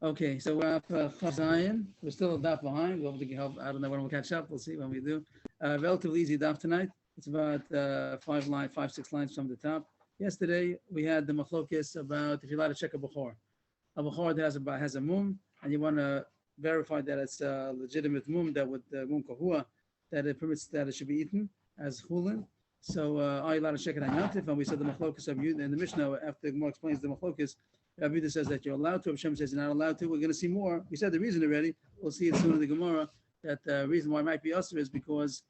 Okay, so we're at Chaf Zayin. We're still a daf behind. We'll have to help. I don't know when we'll catch up. We'll see when we do. Relatively easy daf tonight. It's about 5, 6 lines from the top. Yesterday we had the machlokis about if you're allowed to check a bukhor. A bukhor that has a mum, and you want to verify that it's a legitimate mum that would mum kahua, that it permits that it should be eaten as chulin. So are you allowed to check it on yantif? And we said the machlokis of you in the Mishnah after the Gemara explains the machlokis. Rabbi says that you're allowed to. Hashem says you're not allowed to. We're going to see more. We said the reason already. We'll see it soon in the Gemara. That the reason why it might be usher is because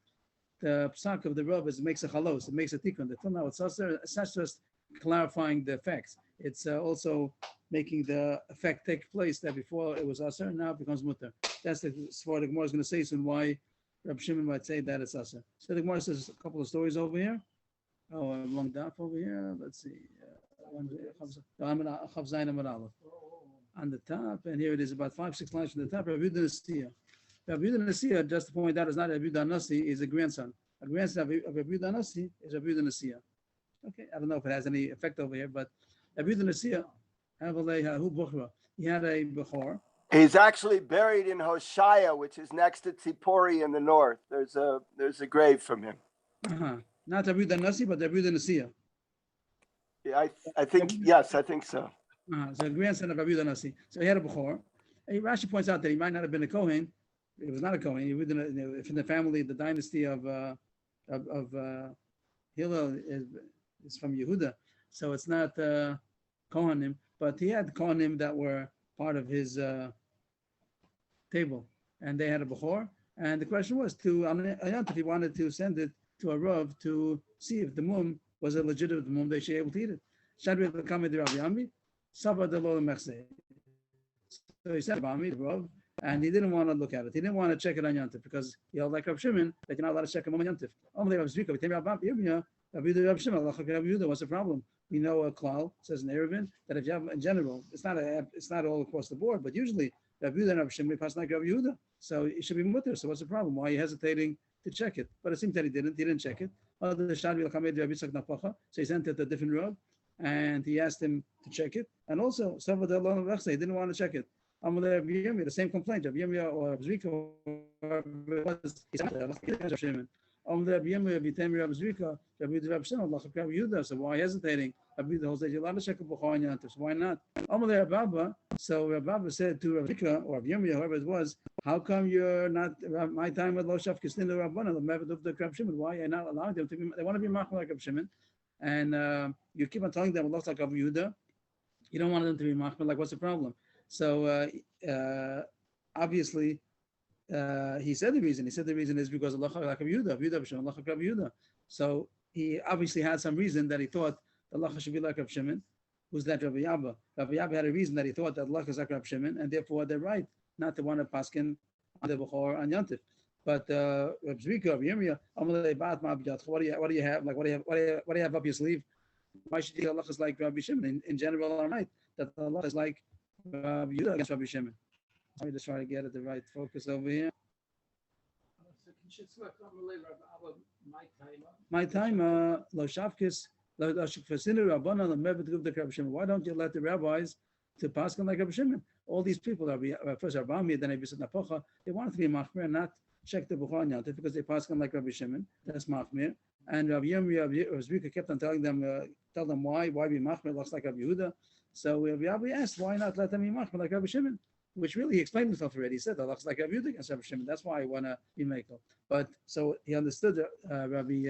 the psak of the Rav is it makes a chalos. It makes a tikkun. The till now it's usher. It's not just clarifying the effects. It's also making the effect take place that before it was usher, now it becomes mutter. That's the what the Gemara is going to say soon. Why Rabbi Shimon might say that it's usher. So the Gemara says a couple of stories over here. Oh, a long daf over here. Let's see. On the top, and here it is about 5, 6 lines from the top. Rabbi Yehuda Nasiya. Rabbi Yehuda Nasiya, just to point out, is not Rabbi Yehuda Nasi, is a grandson. A grandson of Rabbi Yehuda Nasi is Rabbi Yehuda Nasiya. Okay, I don't know if it has any effect over here, but Rabbi Yehuda Nasiya, he had a Bechor. He's actually buried in Hoshaya, which is next to Tzipori in the north. There's a grave from him. Not Rabbi Yehuda Nasi, but Rabbi Yehuda Nasiya. Yeah, I think yes, I think so. So grandson of Rabbi Yehuda Nasi. So he had a Bechor. Rashi points out that he might not have been a Kohen. He was not a Kohen. He was in the family, the dynasty of Hillel is from Yehuda. So it's not Kohanim, but he had Kohanim that were part of his table, and they had a Bechor. And the question was if he wanted to send it to a Rav to see if the mum was a legitimate mum, they should be able to eat it. Shadri Kamid Rav Yami, Saba de Lo Mechse. So he sent Bami, the Rav, and he didn't want to look at it. He didn't want to check it on Yantif because he held like Rav Shimon that you're not allowed to check a mum on Yantif. Only Rav Zvika, Rav Shimon, what's the problem? We know a klal says in Erevin that if you have in general, it's not all across the board, but usually Rav Yehuda and Rav Shimon pass like Rav Yehuda, so it should be mutter. So what's the problem? Why are you hesitating to check it? But it seems that he didn't check it. So he sent it to a different Rav, and he asked him to check it. And also, he didn't want to check it. The same complaint. Rav Yirmiyah or Rav Zvika was so why hesitating? You're allowed to check a Bukhar on Yantif, so why not? So Rav Baba said to Rav Zvika or Rav Yirmiyah, whoever it was, how come you're not my time with Lo Shaf Kistin Rabbana, the Mevad of the Rav Shimon? Why are you not allowing them to be? They want to be machmir like Rav Shimon, and you keep on telling them it looks like Rav Yehuda. You don't want them to be machmir. Like, what's the problem? So obviously, he said the reason. He said the reason is because Allah like Rav Yehuda. So he obviously had some reason that he thought Allah should be like Rav Shimon. Who's that? Rabbi Yabba. Rabbi Yabba had a reason that he thought that Allah is like Rav Shimon, and therefore they're right not to want to paskin on the Bechor on Yantif. But Rav Zvika, Rav Yirmiyah, what do you have? Like what do you have up your sleeve? Why should you Allah is like Rabbi Shimon? In general, I'm right that Allah is like Rabbi Yehuda against Rabbi Shimon. Let me just try to get it the right focus over here. My time, Lo Shavkis. Why don't you let the rabbis to paskin like Rabbi Shimon? All these people, first Rabbi then Rabbi Napocha, they wanted to be machmir and not check the Bukhar Yantif because they paskin like Rabbi Shimon. That's machmir. And Rabbi Yirmiyah kept on telling them, tell them why be machmir looks like Rabbi Yehuda. So Rabbi asked, why not let them be machmir like Rabbi Shimon? Which really he explained himself already. He said that looks like Rabbi Yehuda against Rabbi Shimon. That's why I want to be makel. But so he understood Rabbi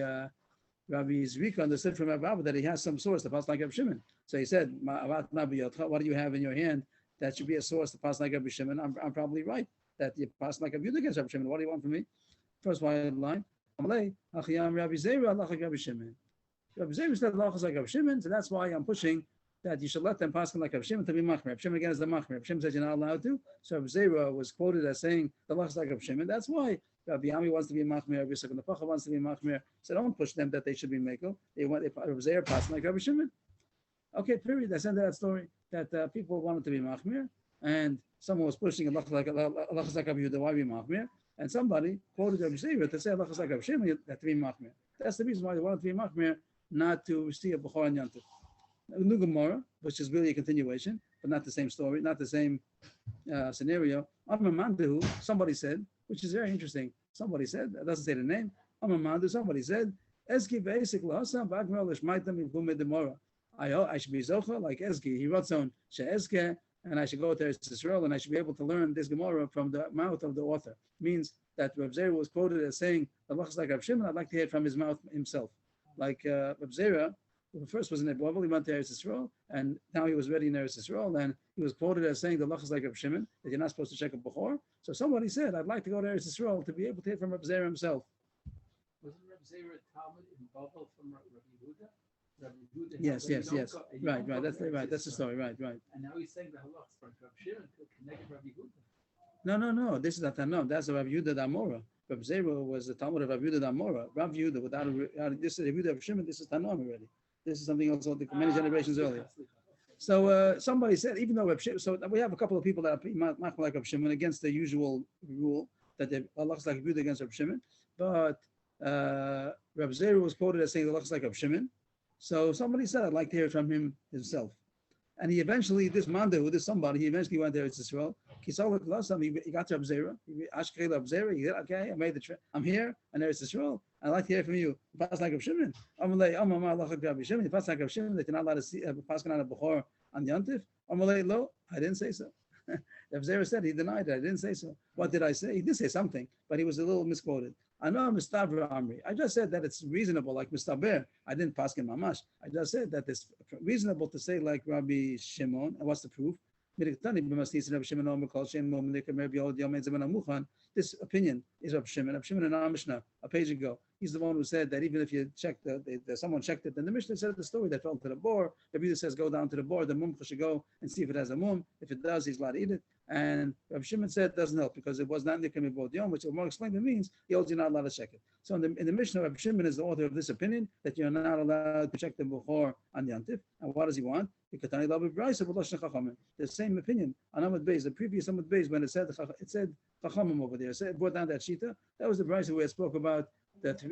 Zvika understood from Rabbi Abba that he has some source to pass like Rabbi Shimon. So he said, what do you have in your hand that should be a source to pass like Rabbi Shimon? I'm probably right that you pass like Rabbi Yehuda against Rabbi Shimon. What do you want from me? First line. Rabbi Zera Rabbi Shimon. Rabbi Zera said Allah is like Rabbi Shimon, so that's why I'm pushing that you should let them pass like Rabbi Shimon to be machmir. Rabbi Shimon again is the machmir. Rabbi Shimon said you're not allowed to. So Rabbi Zera was quoted as saying Allah is like Rabbi Shimon. That's why Rabbi Yami wants to be machmir. Rabbi Yisrael Napacha wants to be machmir. So don't push them that they should be mekel. Rabbi Zera passing like Rabbi Shimon. Okay, period. That's the end of that story. That people wanted to be machmir, and someone was pushing Allah is like Rabbi Yehuda. Why be machmir? And somebody quoted Rabbi Zera to say Allah is like Rabbi Shimon that to be machmir. That's the reason why they wanted to be machmir, not to see a Bukhar and Yantif. New Gemara, which is really a continuation. but not the same story, not the same scenario. Amamandu, somebody said, which is very interesting. Somebody said, it doesn't say the name. Amamandu, somebody said, Eski basic lasa bagmel lishmaitam ibume demora. I should be zocha like Eski. He wrote on she'eske, and I should go to Eretz Yisrael, and I should be able to learn this Gemara from the mouth of the author. Means that Reb Zera was quoted as saying, "Allah is like Reb Shimon." I'd like to hear it from his mouth himself. Like Reb Zera, who first was in Nebel, he went to Eretz Yisrael, and now he was ready in Eretz Yisrael, and he was quoted as saying, "The Allah is like Reb Shimon," that you're not supposed to check a Bechor. So somebody said, "I'd like to go to Eretz Yisrael to be able to hear from Reb Zera himself." Wasn't Reb Zera Talmud in Babel from Rabbi Yehuda? Rabbi Yehuda Yes. Right. That's the Eretz story. Right. And now he's saying the halach from Reb Shimon to connect Rabbi Yehuda. No. This is not no. That's a Rav Yehuda Damora. Rav Zera was the Talmud of Rav Yehuda Damora. Rav Yehuda this is Rav Yehuda of Shimon. This is Tanam already. This is something else many generations earlier. So somebody said, even though Rav Shimon, so we have a couple of people that are like Rav Shimon against the usual rule that Allah is like Rav Yehuda against Rav Shimon, but Rav Zera was quoted as saying Allah is like Rav Shimon. So somebody said, I'd like to hear from him himself. And he eventually, this Mandu, this somebody, he eventually went there to Israel. He got to Reb Zera. Ashkei Reb Zera. He said, okay, I made the trip. I'm here, and there's Israel. I'd like to hear from you. Pass like Reb Shimon. If that's like Reb Shimon, that you're not allowed to see pass on a Bechor on Yantif. Lo, I didn't say so. Reb Zera said he denied it. I didn't say so. What did I say? He did say something, but he was a little misquoted. I know Mistabra Amri. I just said that it's reasonable, like Mistaber. I didn't pass him Mamash. I just said that it's reasonable to say like Rabbi Shimon. And what's the proof? This opinion is Rabbi Shimon. Rabbi Shimon in our Mishnah a page ago. He's the one who said that even if you check someone checked it, then the Mishnah said the story that fell to the bore. Rabbi Yehuda says go down to the bore. The mum should go and see if it has a mum. If it does, he's allowed to eat it. And Rabbi Shimon said it doesn't help because it was not Nikim Yom, which will more explain it means he holds you're not allowed to check it. So in the Mishnah, Rabbi Shimon is the author of this opinion that you're not allowed to check the Bechor on Yantif. And what does he want? The same opinion on Amud Beis, the previous Amud Beis, when it said Chachamim over there, it brought down that Shita. That was the brisa we had spoke about. That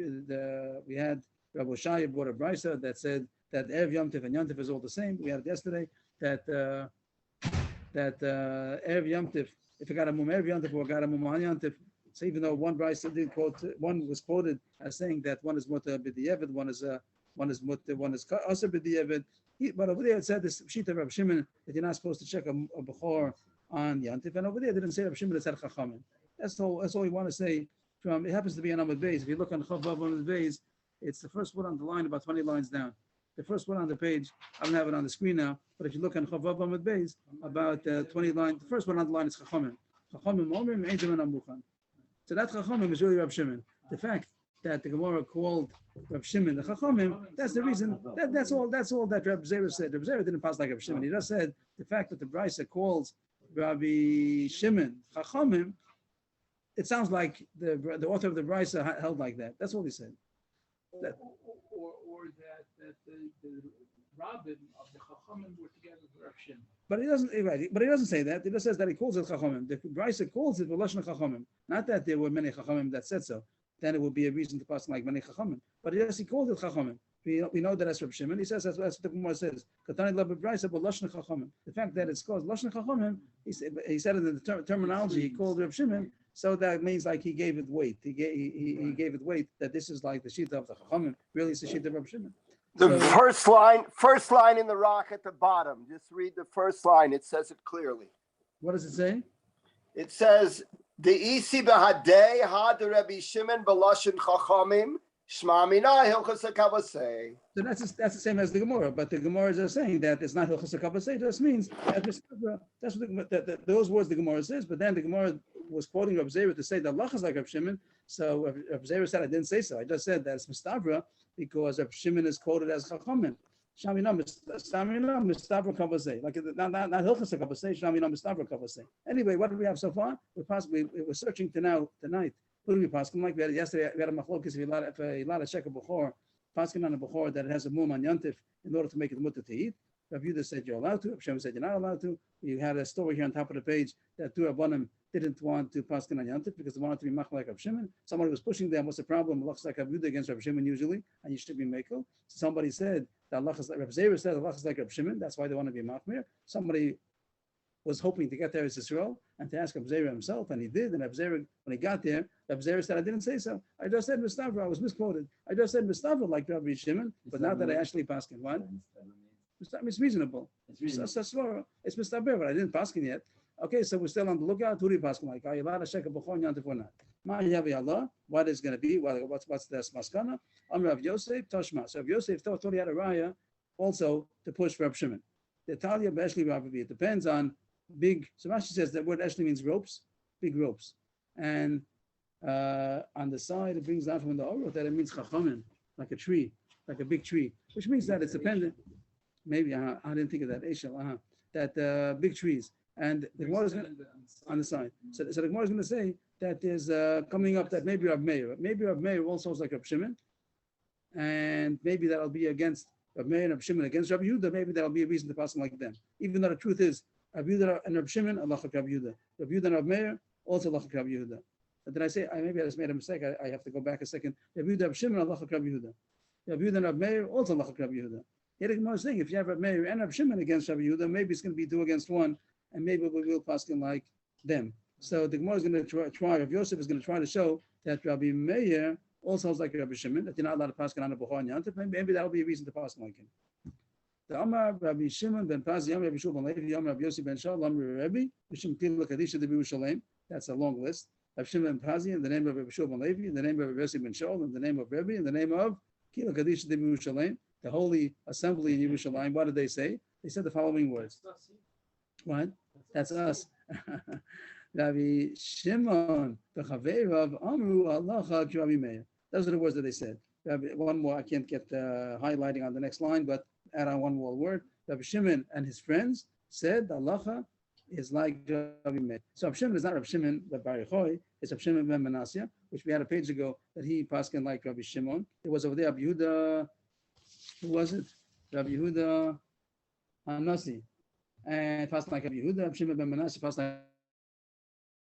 we had Rabbi Shaya brought a brisa that said that Erev Yom Tif and Yantif is all the same. We had it yesterday that Erev Yom Tif, if you got a mum Erev Yom Tif or got a mum on Yantif, so even though one brisa did quote, one was quoted as saying that one is muta b'di'evid, one is asa b'di'evid. But over there it said this Shita of Rabbi Shimon that you're not supposed to check a Bechor on Yantif, and over there it didn't say Rabbi Shimon, it said Chachamim. That's all you want to say. From it happens to be on Amud Beis. If you look on Chavav Amud Beis, it's the first one on the line, about 20 lines down. The first one on the page, I don't have it on the screen now, but if you look on Chavav Amud Beis, about 20 lines, the first one on the line is Chachamim. Chachamim Omrim Eidim and Amuchan. So that Chachamim is really Rabbi Shimon. The fact that the Gemara called Rabbi Shimon the Chachamim, that's the reason. That's all that Rabbi Zera said. Rabbi Zera didn't pass like Rabbi Shimon. He just said the fact that the Brisa calls Rabbi Shimon Chachamim, it sounds like the author of the Brisa held like that. That's all he said. Or that the rabbin of the Chachamim were together with Rabbi Shimon. But he doesn't say that. He just says that he calls it Chachamim. The Brisa calls it Lashon Chachamim. Not that there were many Chachamim that said so. Then it would be a reason to pass like many Chachamim. But yes, he called it Chachamim. We know that that's Rabbi Shimon. He says that's what the Gemara says. The fact that it's called Lashon Chachamim, he said it in the terminology. He called Rabbi Shimon. So that means like he gave it weight. He gave it weight that this is like the Shita of the Chachamim. Really, it's the Shita of Rabbi Shimon. The first line in the rock at the bottom. Just read the first line. It says it clearly. What does it say? It says the isi behadei had Rabbi Shimon b'lashon chachamim shma mina hilchos hakavasei. So that's the same as the Gemara, but the Gemara is saying that it's not hilchos hakavasei. It just means that's what those words the Gemara says. But then the Gemara was quoting Rabbi Zera to say that Allah is like Rabbi Shimon. So Rabbi Zera said I didn't say so. I just said that it's Mistavra because Rabbi Shimon is quoted as Chachamim. Shamina Mistavra Kavasei. Like not Hilchas Kavasei, Shamina Mistavra Kavasei. Anyway, what do we have so far? We're searching tonight. Who do we pass? Like we had yesterday, we had a machlokes if you allowed to check a Bechor, passing on a Bechor that it has a mum on Yantif in order to make it mutter to eat. Rabbi Yehuda said you're allowed to. Rabbi Shimon said you're not allowed to. You had a story here on top of the page that two Rabbanim didn't want to pass on Yantif because they wanted to be mach like Rabbi Shimon. Somebody was pushing them. What's the problem? Looks like Rabbi Yehuda against Rabbi Shimon usually, and you should be mekel. So somebody said that Allah is like Rabbi Zera said Allah is like Rabbi Shimon. That's why they want to be machmir. Somebody was hoping to get there as Israel and to ask Abzera himself, and he did. And Abzera, when he got there, Abzera said, I didn't say so. I just said Mustafa. I was misquoted. I just said Mustafa like Rabbi Shimon, but not that I actually paskin. What? It's reasonable. It's reasonable. It's Mustafa, but I didn't paskin yet. Okay, so we're still on the lookout. Who do you paskin like? Are you allowed to check a B'chor Yantif or not? Allah, what is going to be? What's the maskana? Rav Yosef Tashma. So Rav Yosef thought he had a raya also to push Rav Shimon. The Talia B'Eshli Rav. It depends on big. So Rashi says that word Eshli means ropes, big ropes, and on the side it brings down from the Orot that it means chachamim, like a tree, like a big tree, which means that it's dependent. Maybe I didn't think of that. Eshel, that big trees, and the Gemara is on the side. So the Gemara is going to say that there's coming up that maybe Rav Meir also is like Rav Shimon, and maybe that'll be against Rav Meir and Rav Shimon against Rav Yehuda. Maybe that'll be a reason to pass them like them. Even though the truth is, Rav Yehuda and Rav Shimon, Allah Rav Yehuda. Rav Yehuda and Rav Meir, also Allah Rav Yehuda. But did I say, maybe I just made a mistake. I have to go back a second. Rav Yehuda, Rav Shimon, Allah Rav Yehuda. Rav Yehuda and Rav Meir, also Allah Rav Yehuda. Here the Gemara is saying, if you have Rav Meir and Rav Shimon against Rav Yehuda, maybe it's going to be 2 against 1, and maybe we will pass them like them. So the Gemara is going to try, Rav Yosef is going to try to show that Rabbi Meir also is like Rabbi Shimon, that you're not allowed to pass on a B'chor and Yantif. Maybe that'll be a reason to pass like him. The Amar Rabbi Shimon ben Pazi, Yom Rabbi Shul ben Levi, Yom Rabbi Yossi ben Shaul, Yom Rabbi, Mishum Kil Kadisha de Yerushalayim. That's a long list. Rabbi Shimon ben Pazi, in the name of Rabbi Shul ben Levi, in the name of Rabbi Yossi ben Shaul, in the name of Rabbi, in the name of Kil Kadisha de Yerushalayim, the Holy Assembly in Yerushalayim. What did they say? They said the following words. What? That's us. Rabbi Shimon v'chaveirav amru halacha Rabbi Meir. Those are the words that they said. One more, I can't get highlighting on the next line, but add on one more word. Rabbi Shimon and his friends said the halacha is like Rabbi Meir. So Rabbi Shimon is not Rabbi Shimon the Bar Yochai, it's Rabbi Shimon ben Manasseh, which we had a page ago that he paskin like Rabbi Shimon. It was over there Rabbi Yehuda. Who was it? Rabbi Yehuda Hanasi. And paskin like Rabbi Yehuda. Rabbi Shimon ben Manasseh paskin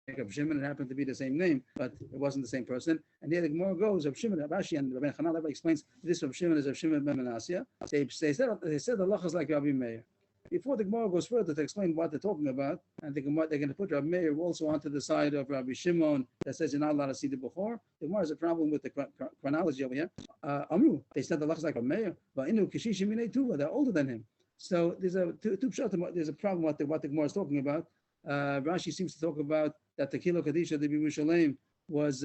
like Rabbi Shimon. It happened to be the same name, but it wasn't the same person. And here the Gemara goes, Rabbi Shimon, Rashi and Rabbi Chanal, everybody explains this Rabbi Shimon is Rabbi Shimon ben Manasseh. They said the halacha is like Rabbi Meir. Before the Gemara goes further to explain what they're talking about, and they're going to put Rabbi Meir also onto the side of Rabbi Shimon that says you're not allowed to see the B'chor. The Gemara has a problem with the chronology over here. Amru, they said the halacha is like Rabbi Meir, but inu kishishi minei tuva, they're older than him. So there's a there's a problem with what the Gemara is talking about. Rashi seems to talk about that the Kilo Kadisha de Yerushalayim was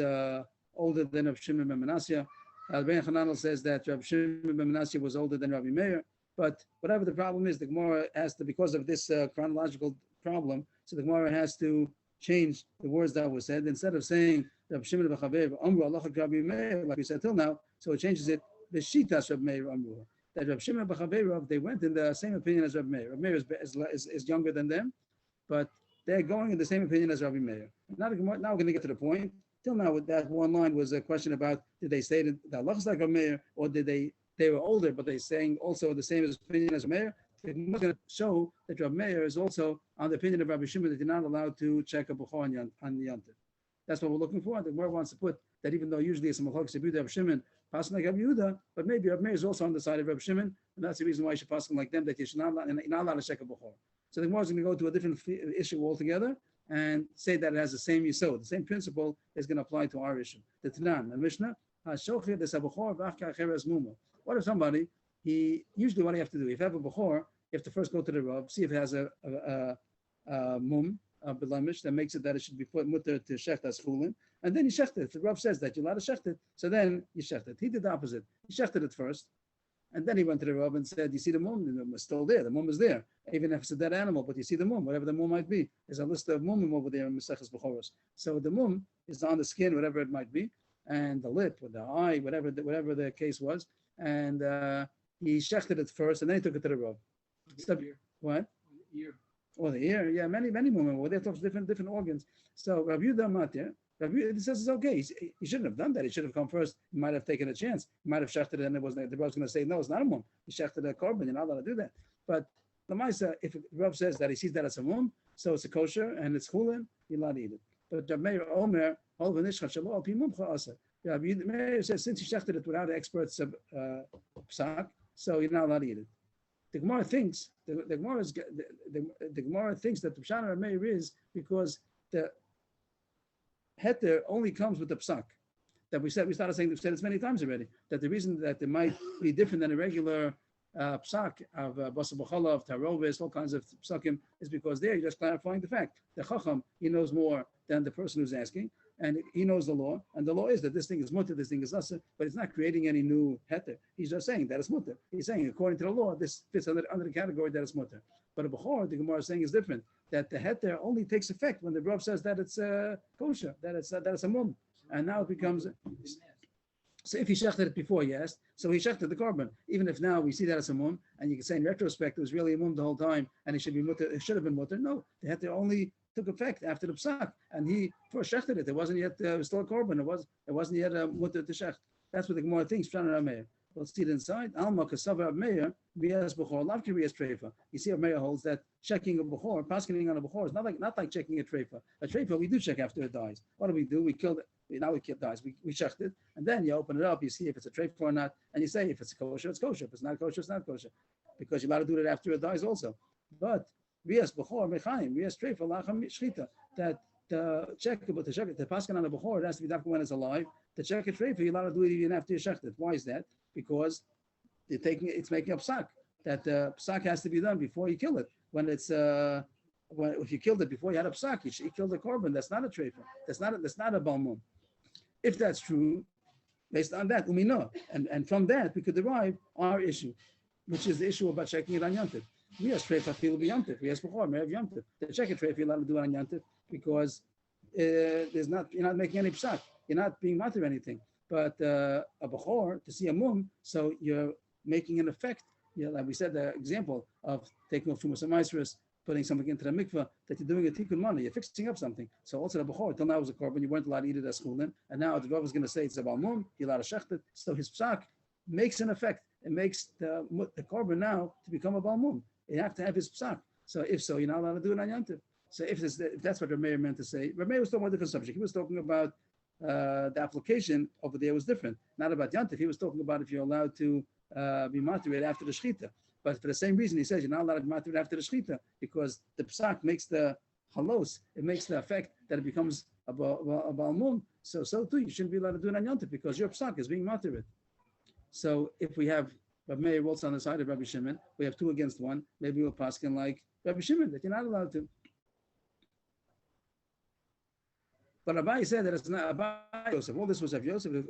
older than Rabbi Shimon ben Manasseh. Rabbi Chananel says that Rabbi Shimon ben Manasseh was older than Rabbi Meir. But whatever the problem is, the Gemara has to, because of this chronological problem, so the Gemara has to change the words that were said. Instead of saying Rabbi Shimon b'chaveir Amru Halacha Rabbi Meir, like we said till now, so it changes it B'shitas Rabbi Meir Amru. That Rabbi Shimon b'chaveir, they went in the same opinion as Rabbi Meir. Rabbi Meir is younger than them, but they're going in the same opinion as Rabbi Meir. Now we're going to get to the point. Till now, with that one line was a question about did they say that the halacha is like Rabbi Meir, or did they were older, but they're saying also the same opinion as Meir. They're going to show that Rabbi Meir is also on the opinion of Rabbi Shimon that you're not allowed to check a B'chor on the Yantif. That's what we're looking for. The Gemara wants to put that even though usually it's a Machlokes Rabbi Rabbi Shimon, passing like Rabbi Yehuda, but maybe Rabbi Meir is also on the side of Rabbi Shimon, and that's the reason why you should pass like them, that you're not allowed to check a B'chor. So the Gemara is going to go to a different issue altogether and say that it has the same yisod. The same principle is going to apply to our issue. The Tanan, the Mishnah, what if somebody, usually what do you have to do? If you have a B'chor, you have to first go to the Rav, see if it has a mum, a belamish, that makes it that it should be put mutter to shecht as chulin, and then you shecht it. If the Rav says that you're allowed to shecht it, so then you shecht it. He did the opposite. He shechted it first, and then he went to the Rav and said, you see the mum? The mum is still there. The mum is there. Even if it's a dead animal, but you see the mum, whatever the mum might be. There's a list of mumim over there in Maseches B'choros. So the mum is on the skin, whatever it might be, and the lip, or the eye, whatever the case was, and he shechted it first, and then he took it to the Rav. What? Ear. Oh, the ear. Yeah, many mumim over there talks different organs. So Rabbi Yehuda Matir, Rabbi Yehuda says it's okay. He shouldn't have done that. He should have come first. He might have taken a chance. He might have shechted it, and the Rav was going to say, no, it's not a mum. He shechted a korban. You're not allowed to do that. But the Maisa, if the Rav says that he sees that as a mum, so it's a kosher and it's chulin, you're allowed to eat it. But Rabbi Meir Omer, Rabbi Meir says since he shechted it without the expert's psak, so you're not allowed to eat it. The Gemara thinks the Gemara thinks that the Pshat Rameir is because the heter only comes with the psak. That we started saying, we've said this many times already, that the reason that it might be different than a regular psak of basa b'chala, of tarovis, all kinds of psakim, is because there you're just clarifying the fact. The chacham, he knows more than the person who's asking, and he knows the law, and the law is that this thing is mutter, this thing is asa, but it's not creating any new heter. He's just saying that it's mutter. He's saying, according to the law, this fits under the category that it's mutter. But a b'chor, the Gemara is saying, is different, that the heter only takes effect when the Rav says that it's kosher, that it's a mum. And now it becomes, so if he shechted it before, yes, so he shechted the korban. Even if now we see that as a mum, and you can say in retrospect it was really a mum the whole time, and it should have been mutter. No, the heter only took effect after the psak, and he first shechted it. It wasn't yet still a korban. It wasn't yet a mutter to shecht. That's what the Gemara thinks. Let's see it inside. Alma kasava Meir rias b'chor lavki rias treifa. You see, Meir holds that checking a b'chor, paskening on a b'chor is not like checking a treifa. A treifa we do check after it dies. What do? We killed it. Now it dies. We checked it, and then you open it up. You see if it's a treifa or not, and you say if it's kosher, it's kosher. If it's not kosher, it's not kosher, because you're allowed to do it after it dies also. But rias b'chor mechaim rias treifa lacham shchita. That the pasken on the b'chor, it has to be done when it's alive. The check a treifa, you're allowed to do it even after you shecht it. Why is that? Because it's making up psak. That psak has to be done before you kill it. When it's if you killed it before you had a psak, you killed the korban. That's not a treifa. That's not a balmum. If that's true, based on that, umino, and from that we could derive our issue, which is the issue about checking it on yantiv. We have treifa fil b'yantiv. We have b'chor me'ev yantiv. The check a treifa you're allowed to do it on yantiv because you're not making any psak. You're not being matter anything. But a b'chor, to see a mum, so you're making an effect. Like we said, the example of taking off Trumas Amaisrus, putting something into the mikveh, that you're doing a tikkun mana, you're fixing up something. So also the b'chor, till now it was a korban, you weren't allowed to eat it as chulin, and now the Rav is going to say it's a balmum, you're allowed to shecht it. So his psak makes an effect. It makes the korban now to become a balmum. You have to have his psak. So if so, you're not allowed to do it on yantiv. So if that's what Rameir meant to say, Rameir was talking about a different subject. He was talking about the application over there was different, not about yantif. He was talking about if you're allowed to be matir after the shechita. But for the same reason, he says you're not allowed to be matir after the shechita because the psak makes the halos. It makes the effect that it becomes a balmum. So too, you shouldn't be allowed to do it on yantif because your psak is being matir. So if we have Rabbi Meir rolls on the side of Rabbi Shimon, we have 2 against 1. Maybe we'll paskin like Rabbi Shimon that you're not allowed to. But Abai said that it's not Abai Yosef. All this was Rav Yosef.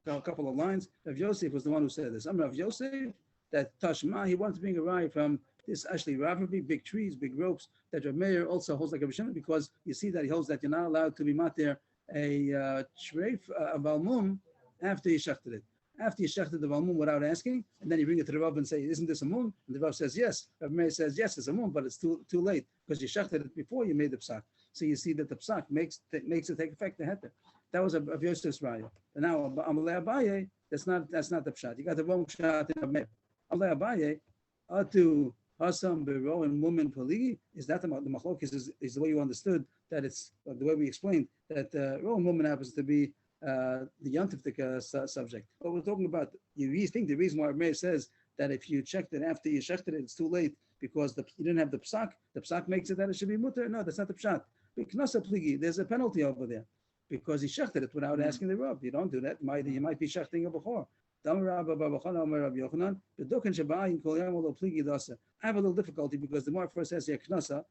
A couple of lines. Rav Yosef was the one who said this. I'm Rav Yosef, that Tashma, he wanted to bring a ride from this actually Ravi, big trees, big ropes, that Rav Meir also holds like Rav Shimon, because you see that he holds that you're not allowed to be matir a treif, a balmum, after you shechted it. After you shechted the balmum without asking, and then you bring it to the Rav and say, isn't this a mum? And the Rav says, yes. Rav Meir says, yes, it's a mum, but it's too late, because you shechted it before you made the psak. So you see that the psak makes it take effect to heter. That was a Yosef's raya. And now Amalei Abaye, that's not the pshat. You got the wrong pshat in Amalei Abaye. Atu Hasam Bero and woman Poligi. Is that the machlokes is the way you understood that it's the way we explained that Ro and woman happens to be the yantif subject. But we're talking about you think the reason why Meir says that if you checked it after you shechted it, it's too late because you didn't have the psak makes it that it should be mutter. No, that's not the pshat. There's a penalty over there because he shechted it without asking the Rav. You don't do that. You might be shechting a b'chor. I have a little difficulty because the Gemara first says here knasa.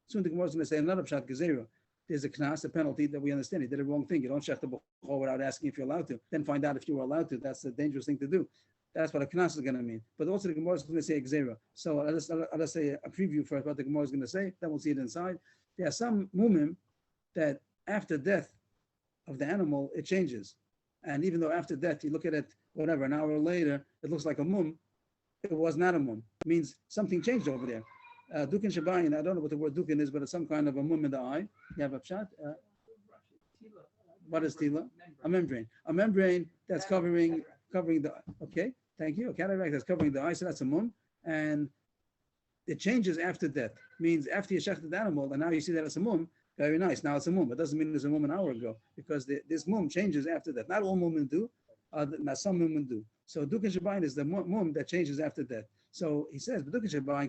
Soon the Gemara is going to say another pshat gezerah. There's a knas, a penalty that we understand. He did a wrong thing. You don't shech the b'chor without asking if you're allowed to. Then find out if you were allowed to. That's a dangerous thing to do. That's what a knas is going to mean. But also the Gemara is going to say gezerah. So I'll just say a preview first what the Gemara is going to say. Then we'll see it inside. There are some mumim that after death of the animal, it changes. And even though after death, you look at it, whatever, an hour later, it looks like a mum, it was not a mum. It means something changed over there. Dukin Shabayin, I don't know what the word dukin is, but it's some kind of a mum in the eye. You have a pshat? What is tila? A membrane. A membrane that's covering the, okay, thank you. A cataract that's covering the eye, so that's a mum. And it changes after death. Means after you shechted the animal, and now you see that it's a mum, very nice. Now it's a mum. It doesn't mean it was a mum an hour ago, because this mum changes after death. Not all mummen do, not some mummen do. So dukin shabayin is the mum that changes after death. So he says, everybody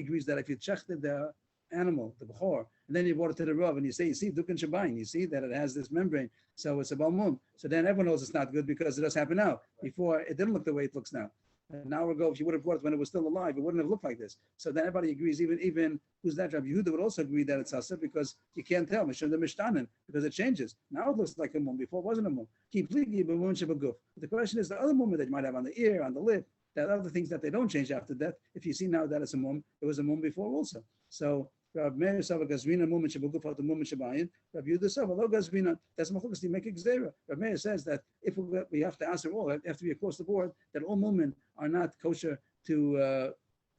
agrees that if you check the animal, the bechor, and then you brought it to the Rav, and you say, you see, dukan shabayin, you see that it has this membrane, so it's a balmum. So then everyone knows it's not good because it does happen now. Before, it didn't look the way it looks now. An hour ago, if you would have brought it when it was still alive, it wouldn't have looked like this. So then everybody agrees, even who's that? Rabbi Yehuda would also agree that it's asa because you can't tell, the mishtanen, because it changes. Now it looks like a mum, before it wasn't a mum. The question is the other mum that you might have on the ear, on the lip, that other things that they don't change after death. If you see now that it's a mum, it was a mum before also. So Rav Meir Sava Gazrina mum and Shabuguf out the mum and Shabayin. Rav Yehuda Sava lo Gazrina. That's machukas. You make a gzera. Rav Meir says that if we have to answer all, it have to be across the board that all women are not kosher to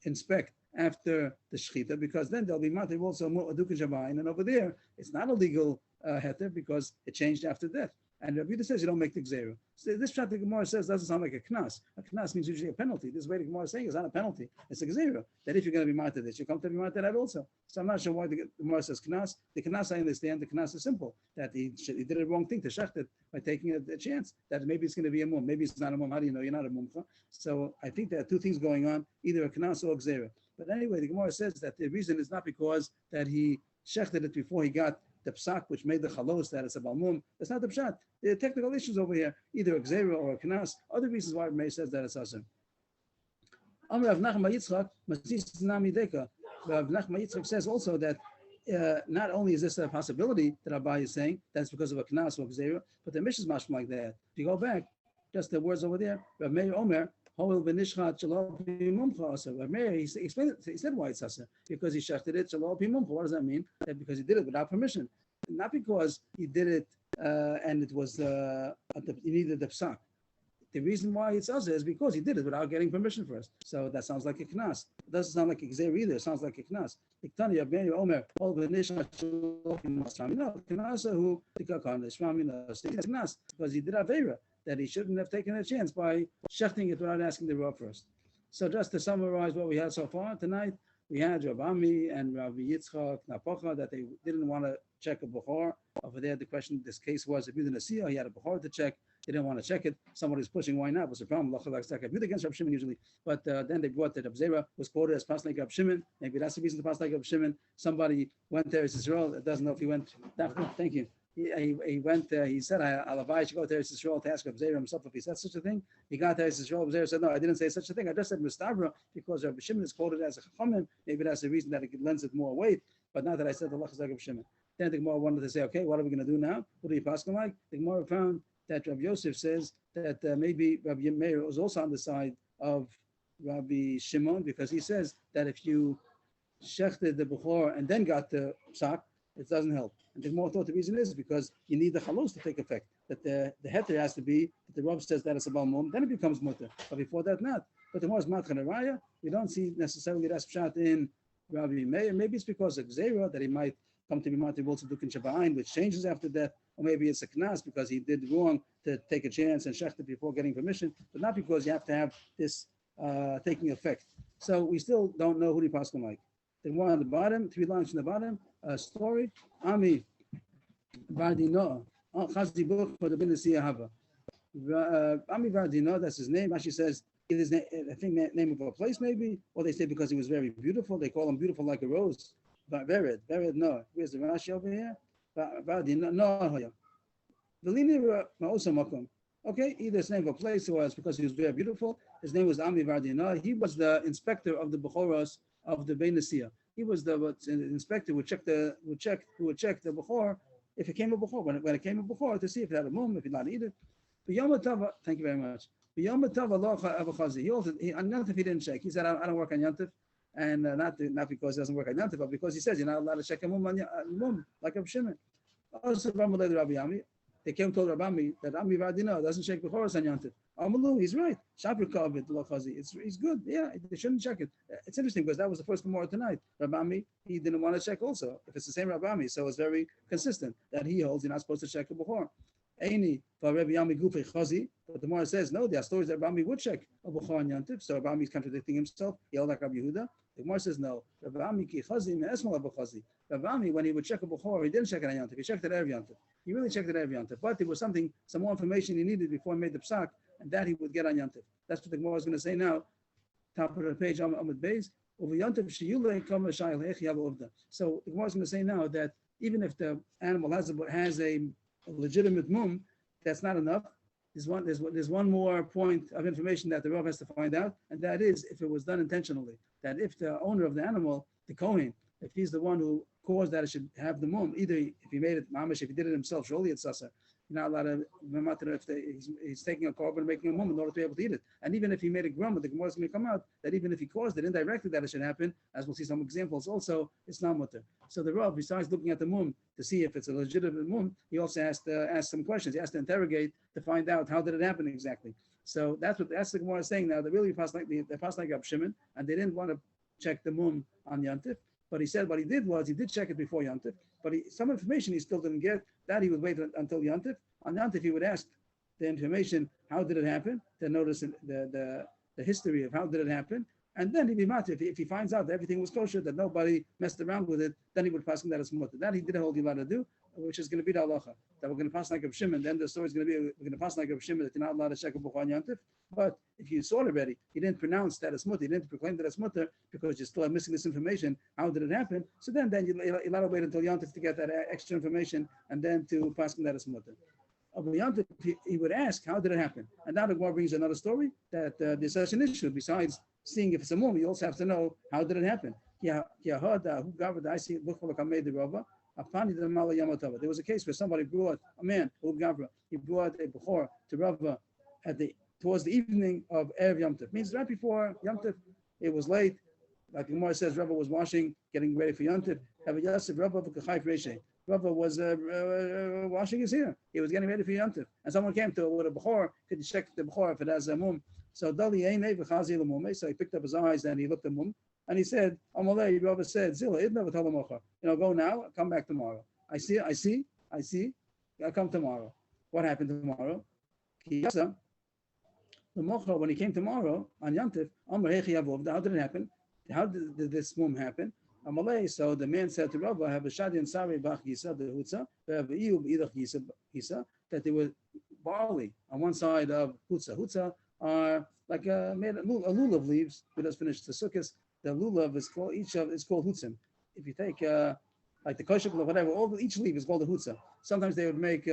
inspect after the shechita, because then they'll be matir also adukin shabayin, and over there it's not a legal heter because it changed after death. And Rabbi Yehuda says you don't make the gzera. So this chapter Gemara says doesn't sound like a knas. A knas means usually a penalty. This way the Gemara is saying is not a penalty. It's a gzera. That if you're going to be matir this, you come to be matir that also. So I'm not sure why the Gemara says knas. The knas I understand. The knas is simple. That he did the wrong thing to shech it by taking a chance that maybe it's going to be a mum. Maybe it's not a mum. How do you know you're not a mumcha? So I think there are two things going on: either a knas or a gzera. But anyway, the Gemara says that the reason is not because that he shechted it before he got the psak, which made the chalos that it's a balmum. That's not the pshat. There are technical issues over here, either a gzera or a knas. Other reasons why Meir says that it's asur. Amar Rav Nachman Yitzchak, Masis Nami Deka. Rav Nachman Yitzchak says also that not only is this a possibility that Abai is saying that's because of a knas or gzera, but the Mishnah is mashma like that. If you go back, just the words over there, Rav Meir Omer. He explained it. He said why it's asa because he shechted it. What does that mean? That because he did it without permission, not because he did it and it was he needed the psak. The reason why it's asa is because he did it without getting permission first. So that sounds like a knas. It doesn't sound like a gzer either. It sounds like a knas. Because he did avera that he shouldn't have taken a chance by shechting it without asking the Rav first. So just to summarize what we had so far tonight, we had Rav Ami and Rav Yitzchak Napocha that they didn't want to check a Bechor. Over there, the question, this case was, if you didn't see, he had a Bechor to check. They didn't want to check it. Somebody was pushing, why not? What's the problem? Against Rav Shimon usually. But then they brought that Rav Zera was quoted as passing like Rav Shimon. Maybe that's the reason to pass like Rav Shimon. Somebody went there, it's Israel. It doesn't know if he went. Thank you. He went, he said, I should go to Eretz Yisrael to ask Rav Zera himself if he said such a thing. He got to Eretz Yisrael, Rav Zera said, no, I didn't say such a thing. I just said Mustavra because Rav Shimon is quoted as a Chachamim. Maybe that's the reason that it lends it more weight, but not that I said the Lach is like Rav Shimon. Then the Gemara wanted to say, okay, what are we going to do now? What do you pass him like? The Gemara found that Rav Yosef says that maybe Rabbi Meir was also on the side of Rabbi Shimon because he says that if you shechted the Bechor and then got the psak, it doesn't help. And the Gemara thought the reason is because you need the chalos to take effect. That the heter has to be that the Rav says that it's a balmum, then it becomes mutter. But before that, not. But the more is matchan araya. We don't see necessarily that pshat in Rabbi Meir. Maybe it's because of Gzera that he might come to be matir also dukin shaba'ain, which changes after death. Or maybe it's a knas because he did wrong to take a chance and shecht it before getting permission, but not because you have to have this taking effect. So we still don't know who the pasuk like. The one on the bottom, 3 lines from the bottom, a story. Ami Vardino, Chazdi book for the Binasi Hava. Ami Vardino, that's his name. Rashi says it is, I think, name of a place maybe, or they say because he was very beautiful. They call him beautiful like a rose. But Vered, no. Where's the Rashi over here? Vardino, no. Velini Ma'osa Makom. Okay, either his name of a place or it's because he was very beautiful. His name was Ami Vardino. He was the inspector of the Bechoros of the Bein Nasiya. He was the inspector who would check the Bechor if it came a Bechor, when it came a Bechor to see if it had a mum, if it not eat it. Thank you very much. He also, not if he didn't check. He said, I don't work on Yantif, and not because he doesn't work on Yantif, but because he says you're not allowed to check a mum like Rav Shimon. Also, Rabbi Ami, they came to Rabbi Ami that Ami Vardino doesn't check Bechoros on Yantif. Amalu, he's right. Shapir Kavit, he's good. Yeah, they shouldn't check it. It's interesting because that was the first Gemara tonight. Rabbi Ami, he didn't want to check also. If it's the same Rabbi Ami, so it's very consistent that he holds you're not supposed to check a Bechor. Aini for Rabbi Ami Gufei Chazi, but the Gemara says no. There are stories that Rabbi Ami would check a Bechor on Yantif, so Rabbi Ami is contradicting himself. He held like Rabbi Yehuda. The Gemara says no. Rabbi Ami ki Chazi me esmal Abu Chazi. Rabbi Ami, when he would check a Bechor, he didn't check it on Yantif. He checked it every Yantif. He really checked it every Yantif, but there was some more information he needed before he made the psak, and that he would get on Yantif. That's what the Gemara is going to say now. top of the page, Amud Beis. So the Gemara is going to say now that even if the animal has a legitimate mum, that's not enough. There's one more point of information that the Rav has to find out, and that is if it was done intentionally. That if the owner of the animal, the Kohen, if he's the one who caused that it should have the mum, either if he made it mamish, if he did it himself, surely it's sasa. You're not allowed to, if he's taking a korban and making a mum in order to be able to eat it. And even if he made a grumble, the Gemara is going to come out that even if he caused it indirectly that it should happen, as we'll see some examples also, it's not mutter. So the Rav, besides looking at the mum to see if it's a legitimate mum, he also has to ask some questions. He has to interrogate to find out how did it happen exactly. So that's the Gemara is saying now. They really passed like Rab Shimon, and they didn't want to check the mum on Yantif. But he said what he did was he did check it before Yantif, but some information he still didn't get. That he would wait until Yantif. On Yantif, he would ask the information, how did it happen? To notice the history of how did it happen. And then he'd be matir. If he finds out that everything was kosher, that nobody messed around with it, then he would pass him that as mutter. That he didn't hold you allowed to do, which is going to be the halacha. That we're going to pass like Reb Shimon. Then the story is going to be, we're going to pass like Reb Shimon that you're not allowed to check a buch on Yantif. But if you saw it already, he didn't pronounce that as mutter, he didn't proclaim that as mutter because you still are missing this information. How did it happen? So then you're allowed to wait until Yantif to get that extra information and then to pass him that as mutter. Yantif, he would ask, how did it happen? And now the Gemara brings another story that there's such an issue. Besides seeing if it's a mum, you also have to know how did it happen. There was a case where somebody brought a man, he brought a bechor to Rava towards the evening of Erev Yom Tov. Means right before Yom Tov, it was late. Like the Gemara says, Rava was washing, getting ready for Yom Tov. Rava was washing his hair. He was getting ready for Yom Tov. And someone came to with a bechor. Could you check the bechor if it has a mum? So so he picked up his eyes and he looked at mum. And he said, Amalei, Rava said, Zilla, go now, come back tomorrow. I see, I'll come tomorrow. What happened tomorrow? The mocha, when he came tomorrow on Yom Tov, how did it happen? How did this mum happen? Amalei, so the man said to Rava, have a shadi sari bach gisa, the hutza, have a iub idach gisa, that there was barley on one side of hutza. Hutza are like made a lulav leaves. We just finished the sukkahs. The lulav is called it's called hutzim. If you take like the kosher or whatever, each leaf is called a hutza. Sometimes they would make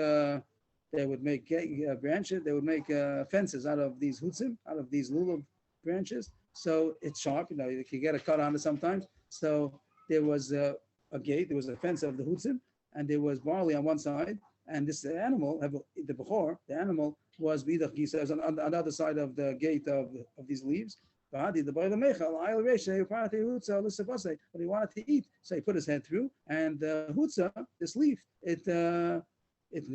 branches. They would make fences out of these hutzim, out of these lulav branches. So it's sharp. You can get a cut on it sometimes. So there was a gate. There was a fence of the hutzim, and there was barley on one side. And this animal, the bechor, the animal was bidach gisa on the other side of the gate of these leaves. But he wanted to eat, so he put his head through, and hutzah, this leaf, it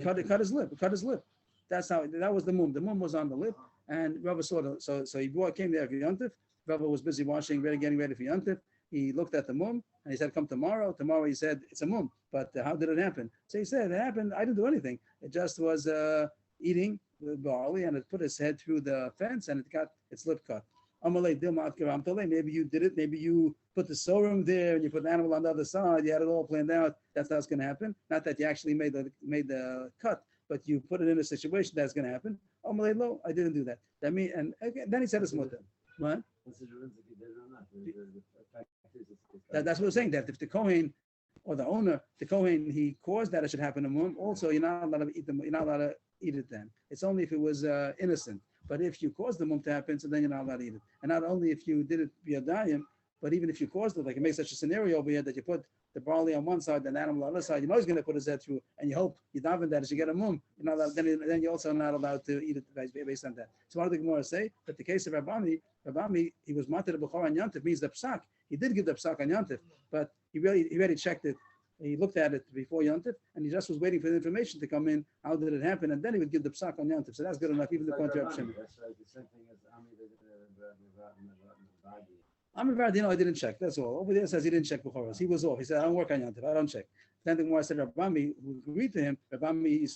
cut his lip. It cut his lip. That was the mum. The mum was on the lip, and Rava saw it. So he came there for Yom Tov. Rava was busy washing, getting ready for Yom Tov. He looked at the mum and he said, "Come tomorrow." Tomorrow he said, "It's a mum." But how did it happen? So he said, "It happened. I didn't do anything. It just was eating the barley, and it put his head through the fence, and it got its lip cut." Maybe you did it. Maybe you put the sorum there and you put an animal on the other side. You had it all planned out. That's how it's going to happen. Not that you actually made the cut, but you put it in a situation that's going to happen. No, I didn't do that. That mean, and again, then he said it's mutter. What? That's what we're saying. That if the Kohen or the owner, the Kohen, he caused that it should happen to him. Also, you're not allowed to eat them. You're not allowed to eat it then. It's only if it was innocent. But if you caused the mum to happen, so then you're not allowed to eat it. And not only if you did it via dayim, but even if you caused it, like it makes such a scenario over here that you put the barley on one side and the animal on the other side, you know he's going to put his head through, and you hope you daven that as you get a mum. You're not allowed, then you're also not allowed to eat it based on that. So what did the Gemara say? That the case of Rabami, he was matir the bechor on Yantif, means the psak. He did give the psak on Yantif, but he already checked it. He looked at it before Yantif, and he just was waiting for the information to come in. How did it happen? And then he would give the psak on Yantif. So that's good enough, even the contrary Shimon. That's like the same thing as Ami Vardino, I didn't check. That's all. Over there says he didn't check Bechoros. He was off. He said, I don't work on Yantif. I don't check. Then the Gemara said, Rabami, who agreed to him, Rabami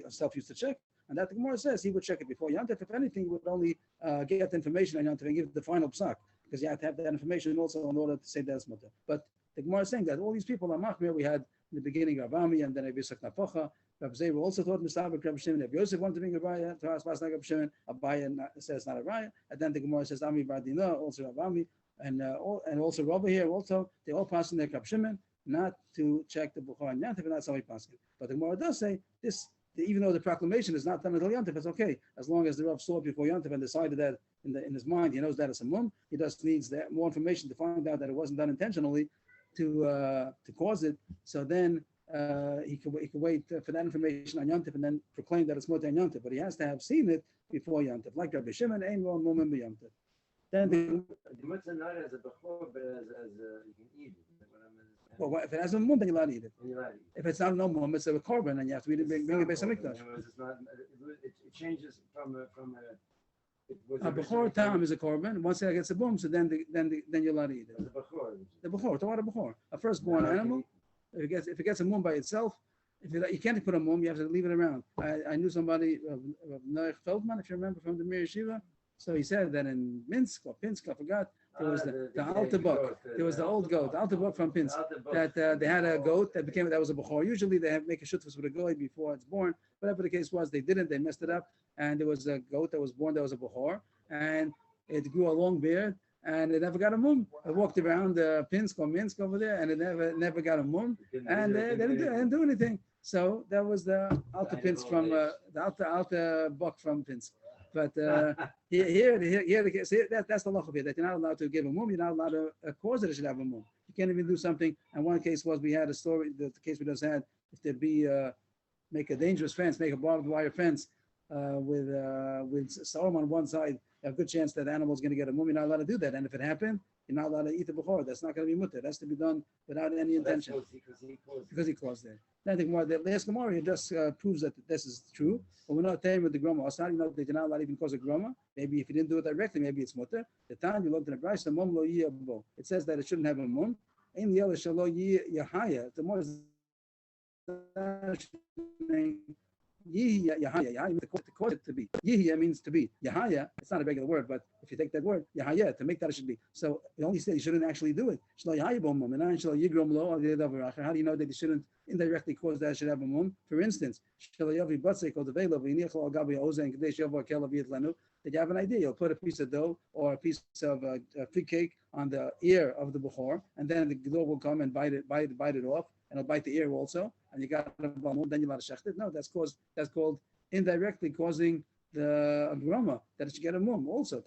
himself used to check. And that the Gemara says he would check it before Yantif. If anything, he would only get the information on Yantif and give the final psak. Because you have to have that information also in order to say that's mutter. But the Gemara is saying that all these people are machmir. We had in the beginning Rabami, and then Abisak Napocha. Rabbi Zera also thought Mistabek Rabbi Shimon. If Yosef wanted to bring a raya to ask Pasuk Rabbi Shimon, Abaya says not a raya. And then the Gemara says Ami Bardina, also Rabbi Ami, and also Rabbi here. Also, they all pass in their Rabbi Shimon not to check the Bukhar and Yantif, and not somebody passing. But the Gemara does say this. Even though the proclamation is not done until Yantif, it's okay as long as the Rav saw it before Yantif and decided that in his mind he knows that it's a mum. He just needs that more information to find out that it wasn't done intentionally to cause it. So then he can wait for that information on Yantif and then proclaim that it's Moter on Yantif. But he has to have seen it before Yantif, like Rabbi Shimon, Ein Ron Mumim Yantif. Then The mitzvah not as a bechor, but as you can eat it. well, if it has a mum, then you're allowed to eat it. And you're allowed to eat it. If it's not no mum, it's a korban, and you have to bring it Beis Hamikdash. In other words, it's not. It changes from a. It was A bechor tam is a korban. Once it gets a boom, so then you're allowed to eat it. The bechor. The bechor, talk about a bechor, a firstborn animal. If it gets a mum by itself, you can't put a mum, you have to leave it around. I knew somebody, Noach Feldman, if you remember from the Mir Yeshiva. So he said that in Minsk or Pinsk, I forgot, there was the Alter Buck. There was the old goat, the Alter Buck from Pinsk. That they had a goat that was a bechor. Usually they make a shutfus with a goy before it's born. Whatever the case was, they didn't. They messed it up, and there was a goat that was born that was a bechor, and it grew a long beard, and it never got a mum. It walked around Pinsk or Minsk over there, and it never got a mum, and they didn't do anything. So that was the Alter Pinsk from the Alter Buck from Pinsk. But here that's the law of it, that you're not allowed to give a mum, you're not allowed to cause that it should have a mum. You can't even do something. And one case was we had a story, the case we just had, if there be make a dangerous fence, make a barbed wire fence with storm on one side, a good chance that the animal's going to get a mum. You're not allowed to do that. And if it happened, you're not allowed to eat the bechor. That's not going to be mutter. It has to be done without any intention. Because he caused it. I think more the last Gemara just proves that this is true. But we're not saying with the groma. Also, you know, they did not allowed even cause a groma. Maybe if you didn't do it directly, maybe it's mutter. The time you looked in the price, the mum lo yiyabo. It says that it shouldn't have a mum. Ein yela shalo yahaya. The more is Yahaya, to cause it to be. Yihya means to be. Yahaya, it's not a regular word, but if you take that word, Yahaya, to make that it should be. So it only says you shouldn't actually do it. How do you know that you shouldn't indirectly cause that it should have a mum? For instance, that you have an idea. You'll put a piece of dough or a piece of fig cake on the ear of the bechor, and then the dog will come and bite it off, and it'll bite the ear also, and you got a balmum, then you're allowed to shecht it. No, that's called indirectly causing the groma, that it should get a mum also.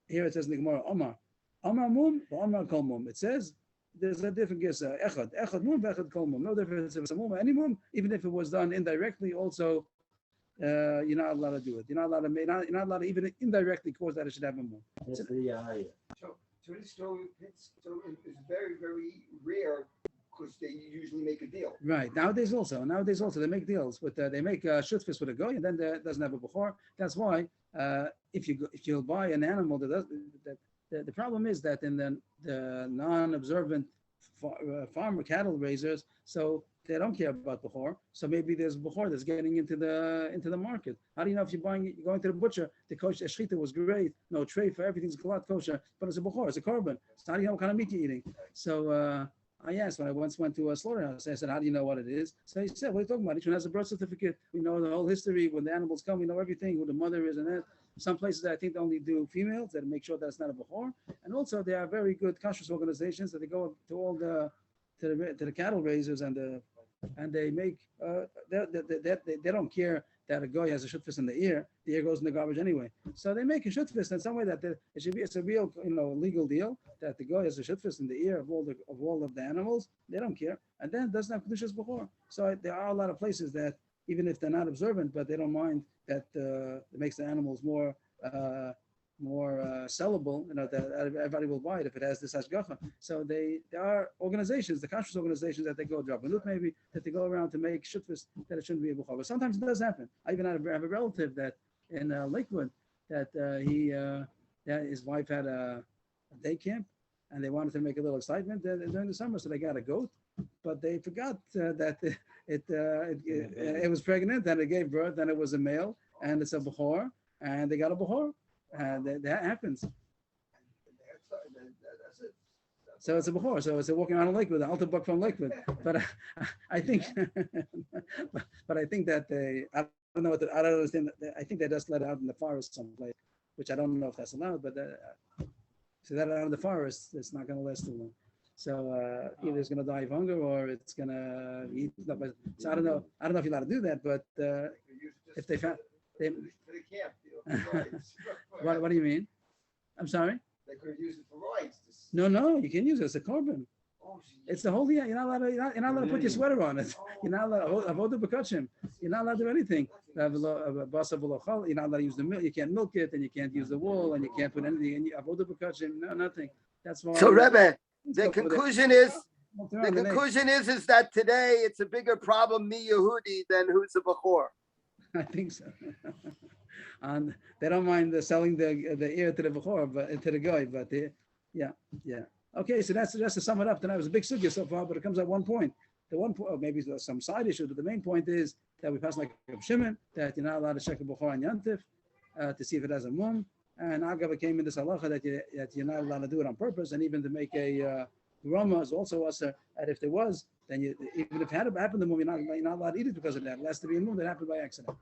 Here it says in the Gemara, Omar mum, Omar kol mum. It says there's a different guess, echad mum, echad kol mum. No difference if it's a mum or any mum, even if it was done indirectly also, you're not allowed to do it. You're not allowed to even indirectly cause that it should have a mum. That's the Yahaya. So this story is very, very rare because they usually make a deal. Right. Nowadays also they make deals with they make shutfis with a goy, and then it doesn't have a bechor. That's why if you'll buy an animal the problem is that in the non-observant farmer cattle raisers, so they don't care about bechor. So maybe there's bechor that's getting into the market. How do you know if you're going to the butcher? The kosher shechita was great, no tray for everything's kalat kosher, but it's a bechor, it's a korban. So how do you know what kind of meat you're eating? So I asked when I once went to a slaughterhouse. I said, "How do you know what it is?" So he said, "What are you talking about? Each one has a birth certificate. We know the whole history. When the animals come, we know everything. Who the mother is, and that." Some places I think they only do females that make sure that it's not a bechor, and also there are very good kashrus organizations that they go to all the cattle raisers and they make they don't care that a guy has a shutfis in the ear goes in the garbage anyway. So they make a shutfis in some way that it's a real legal deal that the guy has a shutfis in the ear of all of the animals. They don't care, and then it doesn't have kedushas before. So there are a lot of places that even if they're not observant, but they don't mind that it makes the animals more sellable, that everybody will buy it if it has this hashgacha. So there are organizations, the kashrus organizations, that they go drabanut maybe, that they go around to make shutfis that it shouldn't be a bukhar. But sometimes it does happen. I even have a relative that in Lakewood that that his wife had a day camp, and they wanted to make a little excitement during the summer, so they got a goat, but they forgot that it was pregnant, and it gave birth, and it was a male, and it's a bechor, and they got a bechor. That happens. That's it. So it's a Bechor. So it's a walking around a Lakewood, the altar book from Lakewood. But I think, but I think that I don't know what I don't understand. I think they just let it out in the forest someplace, which I don't know if that's allowed. But so that out in the forest, it's not going to last too long. So either it's going to die of hunger or it's going to eat. So I don't know. I don't know if you're allowed to do that. But if they found, they, For the camp, for rides. what do you mean? I'm sorry. They could have used it for rides. No, you can use it as a korban. Oh, It's the whole year. You're not allowed to put your sweater on it. You're not allowed avoda b'kachim. You're not allowed to do anything. You're not allowed to use the milk. You can't milk it, and you can't use the wool, and you can't put anything in avoda b'kachim. No, nothing. That's why. So Rebbe, Let's the go for conclusion is that today it's a bigger problem me Yehudi than who's a Bechor. I think so. And they don't mind selling the ear to the bechor, but to the guy. But yeah. Okay, so that's just to sum it up. Tonight was a big sugya so far, but it comes at one point. The one point, or maybe there's some side issues, but the main point is that we pass like Shimon, that you're not allowed to check the bechor on yantif to see if it has a mum. And Agava came in this halacha that you're not allowed to do it on purpose, and even to make a rama is also usher. And if there was, then even if it had happened to mum, you're not allowed to eat it because of that. It has to be a mum that happened by accident.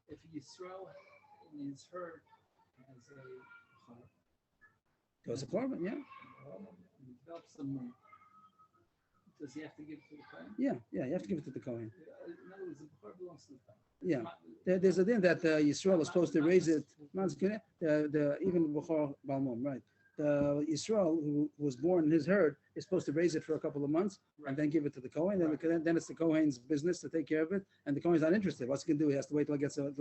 If Yisrael in his herd has a Goes a korban, yeah. he develops some, does he have to give it to the Kohen? Yeah, you have to give it to the Kohen. In other words, the Bechor belongs to the Kohen. Yeah, there's a thing that Yisrael is supposed to raise it. The even Bechor Balmum, right? The Yisrael who was born in his herd is supposed to raise it for a couple of months and then give it to the Kohen. Then it's the Kohen's business to take care of it, and the Kohen's not interested. What's he gonna do? He has to wait till it gets. If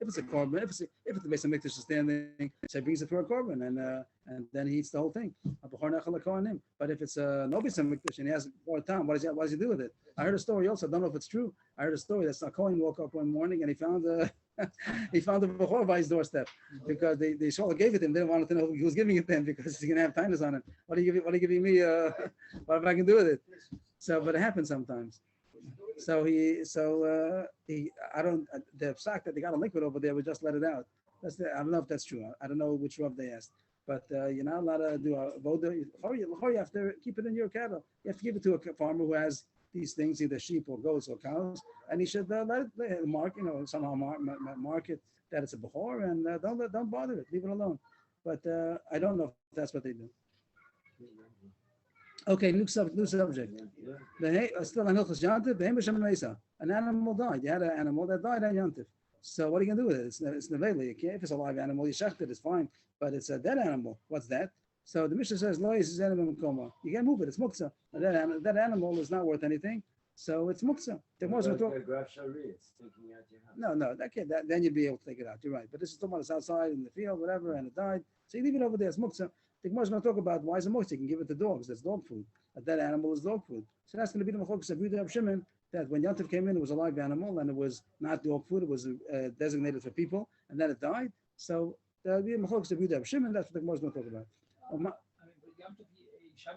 it's a korban, if the base of mikdash is standing, so he brings it for a korban, and then he eats the whole thing. But if it's no base of mikdash and he has more time, what does he do with it? I heard a story also. I don't know if it's true. I heard a story that a Kohen woke up one morning and he found he found the bechor by his doorstep because they Shaul gave it to him. They didn't want to know he was giving it to him because he's gonna have tinus on it. What are you giving me? What if I can do with it? So, but it happens sometimes. So the fact that they got a liquid over there, we just let it out. I don't know if that's true. I don't know which Rav they asked. But you're not allowed to do a voda. You have to keep it in your cattle. You have to give it to a farmer who has these things, either sheep or goats or cows, and he should let it mark, somehow mark it that it's a bechor, and don't bother it, leave it alone. But I don't know if that's what they do. Okay, new subject. Still on Hilchos Yantif, an animal died. You had an animal that died on Yantif. So what are you gonna do with it? It's neveli. You can't. If it's a live animal, you shecht it. It's fine. But it's a dead animal. What's that? So the Mishnah says, "Lo is animal koma." You can't move it. It's muktzah. That animal is not worth anything. So it's muktzah. No, then you'd be able to take it out. You're right. But this is talking about it's outside in the field, whatever, and it died. So you leave it over there. It's muktzah. The Gemara is going to talk about why is it muktzah. You can give it to dogs. That's dog food. That animal is dog food. So that's going to be the machlokas of Yehuda of Shimon. That when Yantiv came in, it was a live animal and it was not dog food. It was designated for people, and then it died. So there'll be a machlokas of Yehuda of Shimon. That's what the Gemara is going to talk about.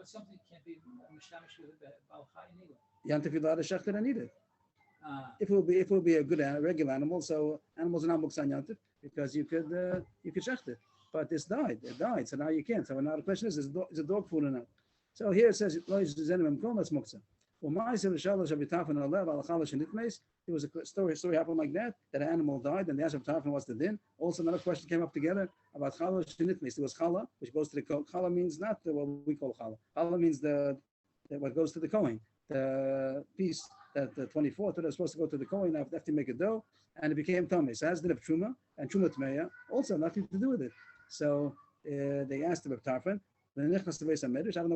Something can't be mishnamish with the balchai neither. Yantif you're allowed to shecht it and eat it. If it will be a good regular animal, so animals are not muktzah on Yantif because you could shecht it. But this died. It died, so now you can't. So now the question is it dog food or not? So here it says lo yizzenim emkom, that's muktzah. There was a story happened like that an animal died, and the answer of Tarfon was the din. Also, another question came up together about challah shenitmes. There was challah, which goes to the kohen. Challah means not what we call challah. Challah means what goes to the kohen. The piece that the 24th that was supposed to go to the kohen after you make a dough, and it became tamei. So as did of truma and truma tmeya, also nothing to do with it. So they asked him of Tarfon. I don't know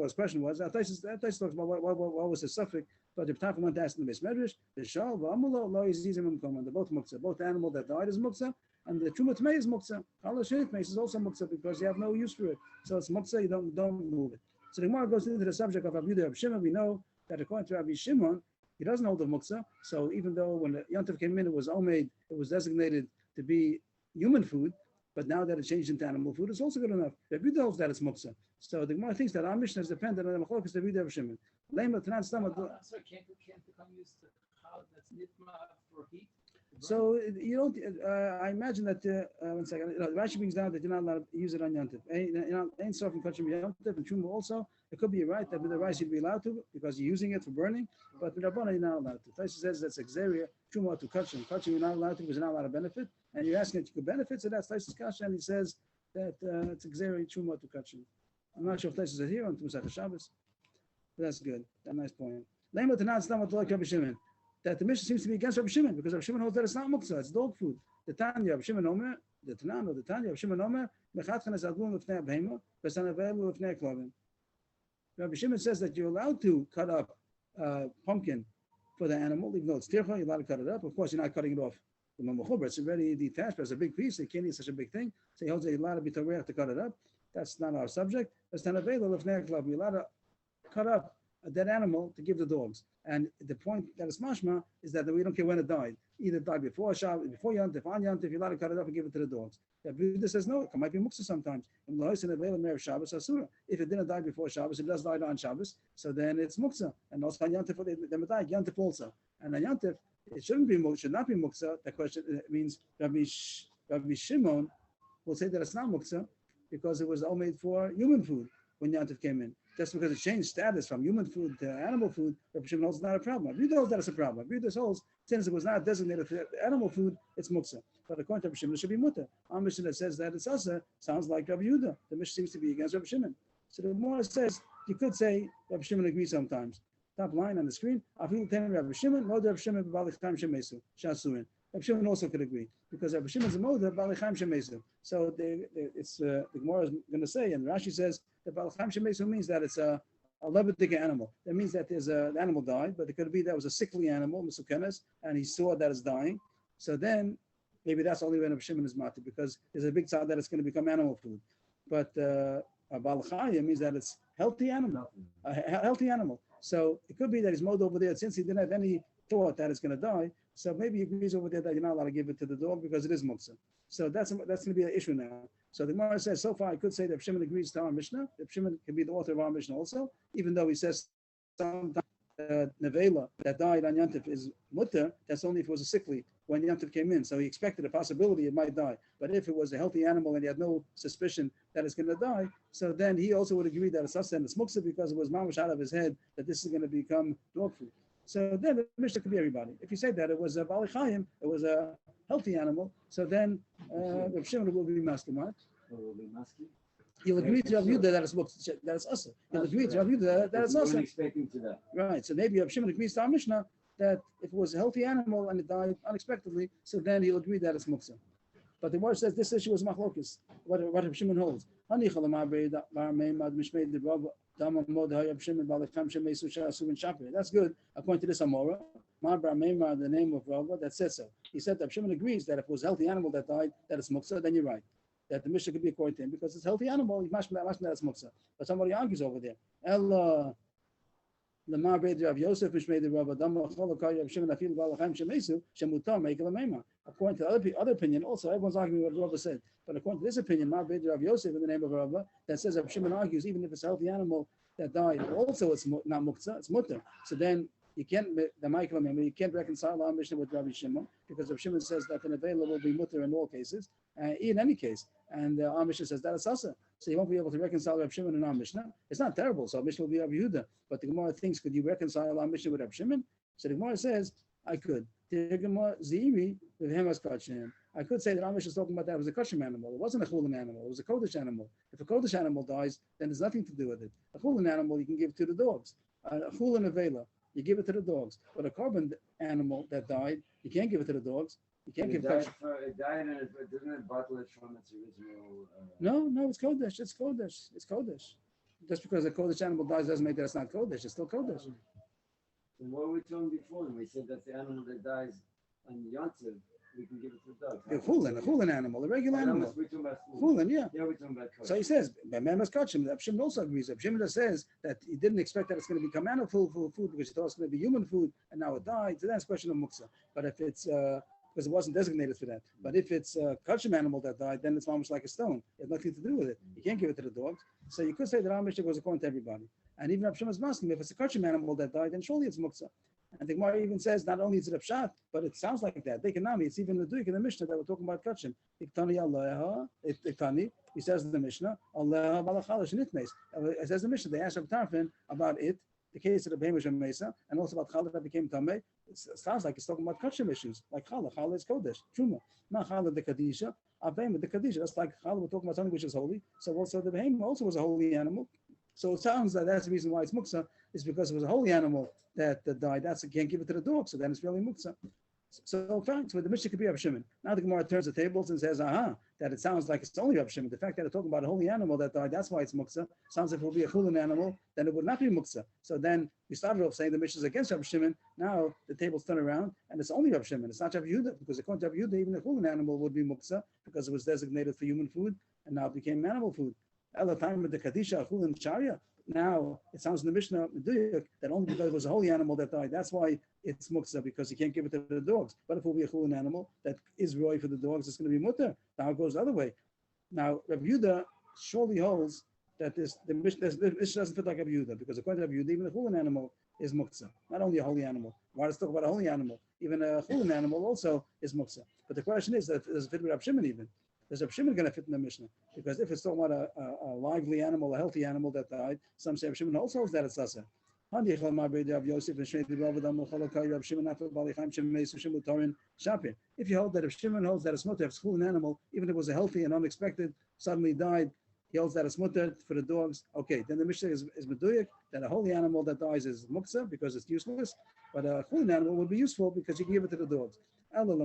what his question was. Taisus talks about what was his suffix, but if Tarfon went to ask the base medrash, the shal v'amulo lo yizizim emkom. They're both muktzah. Both the animal that died is muktzah, and the truma tmei is muktzah. Challah shenitmes is also muktzah because you have no use for it. So it's muktzah. You don't move it. So the Gemara goes into the subject of Rabbi Yehuda of Shimon. We know that according to Rabbi Shimon, he doesn't hold of muktzah. So even though when the Yantiv came in, it was omeid, it was designated to be human food. But now that it changed into animal food, it's also good enough. Rabbi Yehuda holds that it's muktzah. So the Gemara thinks that our Mishnah is dependent on the machlokas of Rabbi Yehuda of Shimon. I'm sorry, can't become used to how that's nitma for heat? So you don't. I imagine that. 1 second. Rashi brings down that you're not allowed to use it on Yom Tov. Ain't so from country Yom Tov and Truma also. It could be right that with the rice you'd be allowed to because you're using it for burning, but with Rabbana you're not allowed to. Taisa says that's Xeria Truma to kachim. Kachim you're not allowed to because you're not allowed to benefit, and you're asking if you could benefit. So that's Taisa's kasha, and he says that it's Xeria Truma to kachim. I'm not sure if Taisa is here on Musach Shabbos, but that's good. That's a nice point. Lema to not stomach like Rabbi Shimon. That the mission seems to be against Rabbi Shimon because Rabbi Shimon holds that it's not muktzah, it's dog food. The Tanya, Rabbi Shimon Omer, the Tanan or the Tanya, Rabbi Shimon Omer, Mechatchan es adlun lefnei abhema, v'san avelu lefnei klovim. Rabbi Shimon says that you're allowed to cut up pumpkin for the animal, even though it's tircha, you're allowed to cut it up. Of course, you're not cutting it off the mamuchubra. It's already detached, but it's a big piece. You can't eat such a big thing. So he holds that you're allowed to be tareach to cut it up. That's not our subject. V'san avelu lefnei klovim. You're allowed to cut up a dead animal to give the dogs. And the point that is mashma is that we don't care when it died. Either it died before Shabbos, before Yom Tov, on Yom Tov, you're allowed to cut it up and give it to the dogs. Rabbi says no, it might be muktzah sometimes. If it didn't die before Shabbos, it does die on Shabbos, so then it's muktzah. And also on Yom Tov, they died Yom Tov also. And on Yom Tov, it should not be muktzah. The question means Rabbi Shimon will say that it's not muktzah because it was all made for human food when Yom Tov came in. Just because it changed status from human food to animal food, Rabbi Shimon holds not a problem. Rabbi holds that it's a problem. Rabbi holds since it was not designated for animal food, it's muktzah. But according to Rabbi Shimon, it should be mutter. Our Mishnah that says that it's asa sounds like Rabbi Yehuda. The Mishnah seems to be against Rabbi Shimon. So the Gemara says you could say Rabbi Shimon agrees sometimes. Top line on the screen. Afilu ten Rabbi Shimon, no Rabbi Shimon b'balichtam shemesu shasuin. Rabbi Shimon also could agree because Rabbi Shimon's a moda b'balichtam shemesu. So the Gemara is going to say, and Rashi says that b'balichtam shemesu means that it's a lebedik animal. That means that there's an animal died, but it could be that was a sickly animal, Misukenes, and he saw that it's dying. So then maybe that's only when Rabbi Shimon is mati because there's a big thought that it's going to become animal food. But a balchaya means that it's healthy animal, a healthy animal. So it could be that he's mowed over there since he didn't have any thought that it's going to die. So maybe he agrees over there that you're not allowed to give it to the dog because it is muktzah. So that's going to be an issue now. So the Gemara says, so far I could say that Shimon agrees to our Mishnah. That Shimon can be the author of our Mishnah also, even though he says sometimes nevela that died on Yom Tov is mutter. That's only if it was a sickly when Yom Tov came in. So he expected a possibility it might die. But if it was a healthy animal and he had no suspicion that it's going to die, so then he also would agree that it's asa and it's muktzah because it was mamash out of his head that this is going to become dog food. So then the Mishnah could be everybody. If you say that it was a Bali Chaim, it was a healthy animal, so then Rav Shimon will be masculine. He'll agree to Rav Yehuda that it's asa. He'll agree to Rav Yehuda that it's asa. Expecting to that. Right. So maybe Rav Shimon agrees to our Mishnah that if it was a healthy animal and it died unexpectedly, so then he'll agree that it's muktzah. But the word says this issue was machlokes. What Rav Shimon holds. That's good. According to this Amora, the name of Rava, that says so. He said that Shimon agrees that if it was a healthy animal that died, that it's muktzah, then you're right. That the Mishnah could be according to him because it's a healthy animal, he's mashma that it's muktzah. But somebody argues over there. Ella Lamar Beit Rav Yosef Mishmei Rava Dama Cholokay Rav Shimon Afil Balacham Shemesu Shemutar Mekel Meima. According to the other opinion, also everyone's arguing what Rava said. But according to this opinion, Mar Beit Rav Yosef in the name of Rava, that says Rav Shimon argues even if it's a healthy animal that died, also it's not muktzah, it's mutter. So then you can't you can't reconcile our Mishnah with Rabbi Shimon because Rav Shimon says that an available will be mutter in all cases, in any case, and our Mishnah says that it's asa. So you won't be able to reconcile Rav Shimon and our Mishnah. It's not terrible, so our Mishnah will be Rabbi Yehuda. But the Gemara thinks, could you reconcile our Mishnah with Rav Shimon? So the Gemara says, I could. The Gemara Ziri with him as kachim. I could say that our Mishnah is talking about that it was a kachim animal. It wasn't a chulin animal. It was a kodesh animal. If a kodesh animal dies, then there's nothing to do with it. A chulin animal you can give to the dogs. A chulin avela, you give it to the dogs. But a carbon animal that died, you can't give it to the dogs. You can't give it. It died and it didn't bottle it from its original. No, it's kodesh. It's kodesh. It's kodesh. Just because a kodesh animal dies doesn't make that it's not kodesh. It's still kodesh. And what were we talking before? And we said that the animal that dies on Yom Tov, we can give it to the dog. A chulin animal, a regular animal. We're talking about Chulin, yeah. Yeah, we're talking about kodesh. So he says, Memas Kachim, Shimon also agrees. Shimon says that he didn't expect that it's going to become animal food because he thought it's going to be human food and now it died. So that's a question of muktzah. But if it's, because it wasn't designated for that. But if it's a Kachim animal that died, then it's almost like a stone. It has nothing to do with it. You can't give it to the dogs. So you could say that our Mishnah goes according to everybody. And even Rav Shimon's asking, if it's a Kachim animal that died, then surely it's muktzah. And the Gemara even says not only is it a pshat, but it sounds like that. They can nami. It's even the duik in the Mishnah that we're talking about kachim. Iktani aleha. Iktani. He says in the Mishnah, aleha balachalash nitmes. It says in the Mishnah they asked Rav Tarfon about it, the case of the Behemoth and Mesa, and also about challah that became tamei. It sounds like it's talking about kachim issues, like challah. Challah is kodesh, truma. Not challah the kadisha. Avim the kadisha. That's like challah. We're talking about something which is holy. So also the Behemoth also was a holy animal. So it sounds like that's the reason why it's muksa, is because it was a holy animal that died. That's can't give it to the dog, so then it's really muksa. So fine, so the Mishnah could be Rav Shimon. Now the Gemara turns the tables and says, that it sounds like it's only Rav Shimon. The fact that they're talking about a holy animal that died, that's why it's muksa. Sounds like if it would be a chulin animal, then it would not be muksa. So then we started off saying the Mishnah is against Rav Shimon. Now the tables turn around and it's only Rav Shimon. It's not Rav Yehuda, because according to Rav Yehuda, even a chulin animal would be muksa because it was designated for human food and now it became animal food. At the time of the Kadisha, chulin sharia. Now it sounds in the Mishnah that only because it was a holy animal that died, that's why it's muksa, because you can't give it to the dogs. But if it will be a chulin animal that is roy for the dogs, it's going to be mutter. Now it goes the other way. Now Rav Yehuda surely holds that the Mishnah doesn't fit like Rav Yehuda, because according to Rav Yehuda, even a chulin animal is muksa, not only a holy animal. Why does it talk about a holy animal? Even a chulin animal also is muksa. But the question is, does it fit with Rav Shimon even? Is Rav Shimon going to fit in the Mishnah? Because if it's talking about a lively animal, a healthy animal that died, some say Rav Shimon also holds that it's asa. If you hold that if Shimon holds that it's mutter, if it's an animal, even if it was a healthy and unexpected, suddenly died, he holds that it's mutter for the dogs. Okay, then the Mishnah is meduyik that a holy animal that dies is muksa because it's useless, but a chulin animal would be useful because you can give it to the dogs. But if